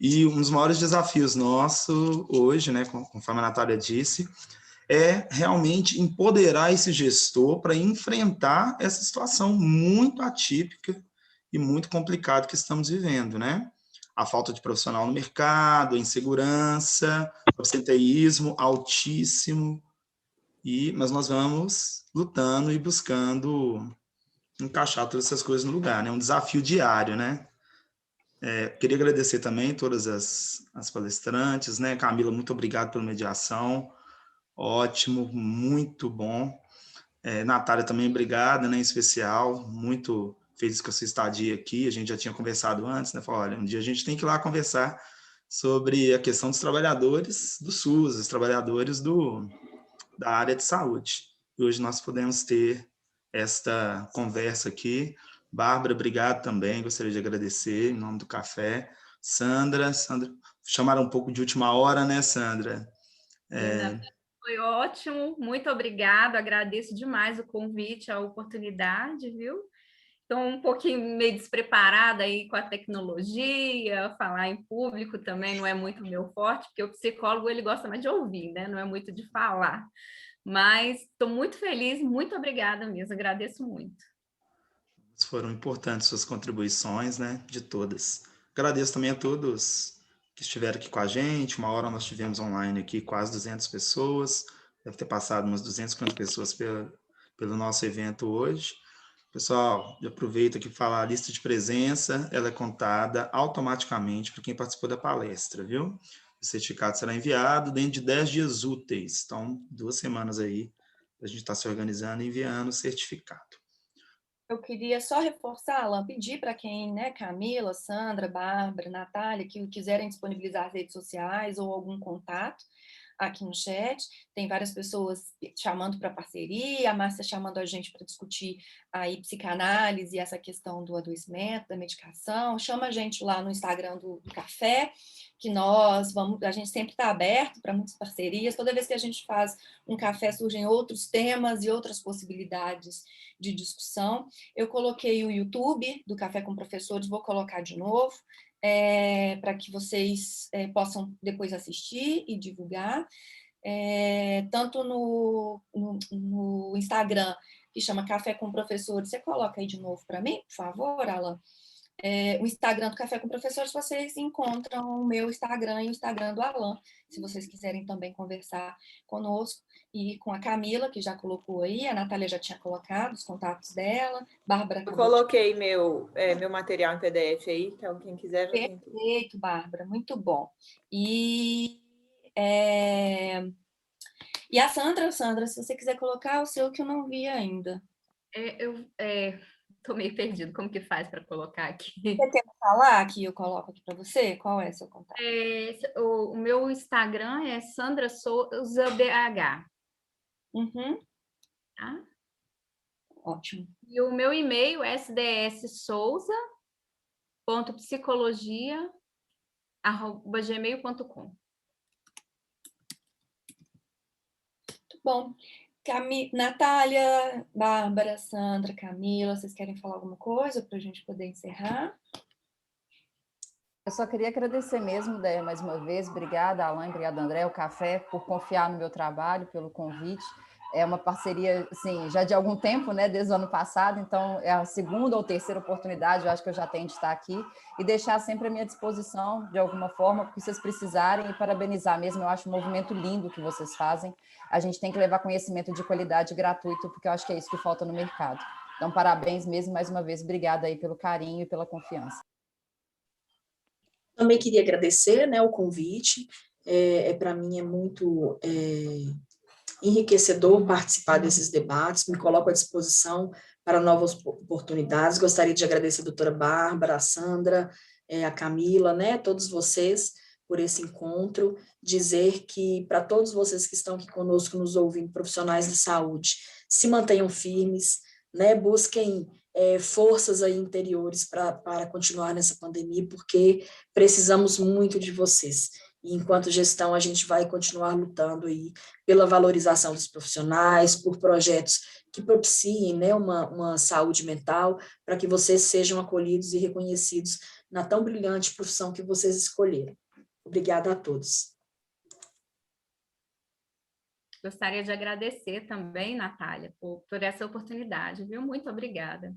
E um dos maiores desafios nosso hoje, né, conforme a Natália disse, é realmente empoderar esse gestor para enfrentar essa situação muito atípica e muito complicada que estamos vivendo, né? A falta de profissional no mercado, a insegurança, o absenteísmo altíssimo, mas nós vamos lutando e buscando encaixar todas essas coisas no lugar, né? Um desafio diário, né? Queria agradecer também todas as palestrantes, né? Camila, muito obrigado pela mediação, ótimo, muito bom. Natália, também obrigada, né? Em especial, muito feliz com a sua estadia aqui, a gente já tinha conversado antes, né? Falou, olha, um dia a gente tem que ir lá conversar sobre a questão dos trabalhadores do SUS, os trabalhadores da área de saúde. E hoje nós podemos ter esta conversa aqui. Bárbara, obrigado também, gostaria de agradecer em nome do café. Sandra, chamaram um pouco de última hora, né, Sandra? Foi ótimo, muito obrigada, agradeço demais o convite, a oportunidade, viu? Estou um pouquinho meio despreparada aí com a tecnologia, falar em público também não é muito meu forte, porque o psicólogo ele gosta mais de ouvir, né? Não é muito de falar. Mas estou muito feliz, muito obrigada mesmo, agradeço muito. Foram importantes suas contribuições, né? De todas. Agradeço também a todos que estiveram aqui com a gente. Uma hora nós tivemos online aqui quase 200 pessoas. Deve ter passado umas 250 pessoas pelo nosso evento hoje. Pessoal, eu aproveito aqui para falar a lista de presença, ela é contada automaticamente para quem participou da palestra, viu? O certificado será enviado dentro de 10 dias úteis, então 2 semanas aí, a gente está se organizando e enviando o certificado. Eu queria só reforçar, Alan, pedir para quem, né, Camila, Sandra, Bárbara, Natália, que quiserem disponibilizar as redes sociais ou algum contato aqui no chat. Tem várias pessoas chamando para parceria, a Márcia chamando a gente para discutir aí psicanálise e essa questão do adoecimento, da medicação. Chama a gente lá no Instagram do Café, que a gente sempre está aberto para muitas parcerias. Toda vez que a gente faz um café, surgem outros temas e outras possibilidades de discussão. Eu coloquei o YouTube do Café com Professores, vou colocar de novo, para que vocês possam depois assistir e divulgar. Tanto no Instagram, que chama Café com Professores, você coloca aí de novo para mim, por favor, Alan? O Instagram do Café com Professores, vocês encontram o meu Instagram e o Instagram do Alan, se vocês quiserem também conversar conosco, e com a Camila, que já colocou aí, a Natália já tinha colocado os contatos dela, Bárbara... Eu coloquei meu material em PDF aí, então quem quiser já tem tudo. Perfeito, Bárbara, muito bom. E a Sandra, se você quiser colocar o seu que eu não vi ainda. Estou meio perdido, como que faz para colocar aqui? Você quer falar que eu coloco aqui para você? Qual é o seu contato? O meu Instagram é Sandra Souza BH. Uhum. Tá? Ótimo. E o meu e-mail é sdssouza.psicologia@gmail.com. Muito bom. Natália, Bárbara, Sandra, Camila, vocês querem falar alguma coisa para a gente poder encerrar? Eu só queria agradecer mesmo, Déia, mais uma vez. Obrigada, Alan, obrigada, André, o Café, por confiar no meu trabalho, pelo convite. É uma parceria, assim, já de algum tempo, né, desde o ano passado, então é a segunda ou terceira oportunidade, eu acho que eu já tenho de estar aqui, e deixar sempre à minha disposição, de alguma forma, porque vocês precisarem, e parabenizar mesmo, eu acho um movimento lindo que vocês fazem. A gente tem que levar conhecimento de qualidade gratuito, porque eu acho que é isso que falta no mercado. Então, parabéns mesmo, mais uma vez, obrigada aí pelo carinho e pela confiança. Também queria agradecer, né, o convite, para mim é muito enriquecedor participar desses debates, me coloco à disposição para novas oportunidades. Gostaria de agradecer a doutora Bárbara, a Sandra, a Camila, né, todos vocês por esse encontro, dizer que para todos vocês que estão aqui conosco, nos ouvindo, profissionais de saúde, se mantenham firmes, né, busquem forças aí interiores para continuar nessa pandemia, porque precisamos muito de vocês. E enquanto gestão, a gente vai continuar lutando aí pela valorização dos profissionais, por projetos que propiciem, né, uma saúde mental, para que vocês sejam acolhidos e reconhecidos na tão brilhante profissão que vocês escolheram. Obrigada a todos. Gostaria de agradecer também, Natália, por essa oportunidade, viu? Muito obrigada.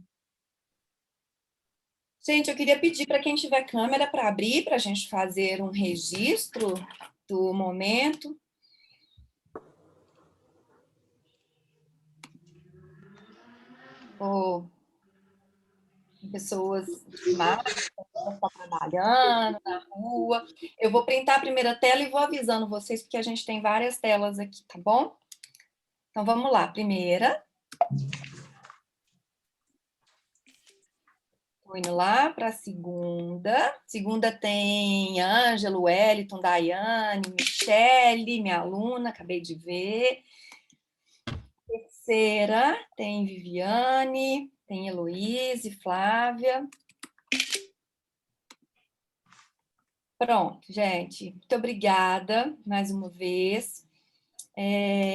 Gente, eu queria pedir para quem tiver câmera para abrir, para a gente fazer um registro do momento. Ou pessoas de máscara, que estão trabalhando na rua. Eu vou printar a primeira tela e vou avisando vocês, porque a gente tem várias telas aqui, tá bom? Então, vamos lá. Primeira. Estou indo lá para a segunda. Segunda tem Ângelo, Wellington, Daiane, Michele, minha aluna, acabei de ver. Terceira tem Viviane, tem Heloíse, Flávia. Pronto, gente. Muito obrigada mais uma vez.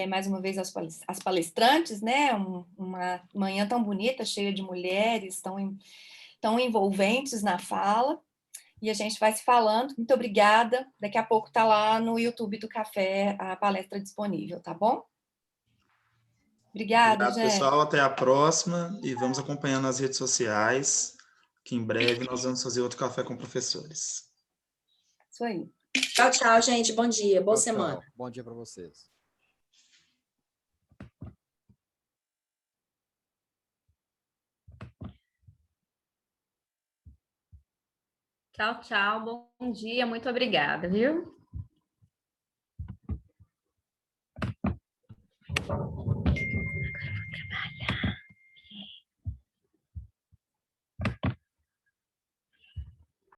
Mais uma vez as palestrantes, né? Uma manhã tão bonita, cheia de mulheres, tão envolventes na fala. E a gente vai se falando. Muito obrigada. Daqui a pouco está lá no YouTube do Café a palestra disponível, tá bom? Obrigada, Obrigado, gente. pessoal. Até a próxima. E vamos acompanhando nas redes sociais, que em breve nós vamos fazer outro Café com Professores. Isso aí. Tchau, tchau, gente. Bom dia. Boa semana. Tchau. Bom dia para vocês. Tchau, tchau. Bom dia. Muito obrigada, viu?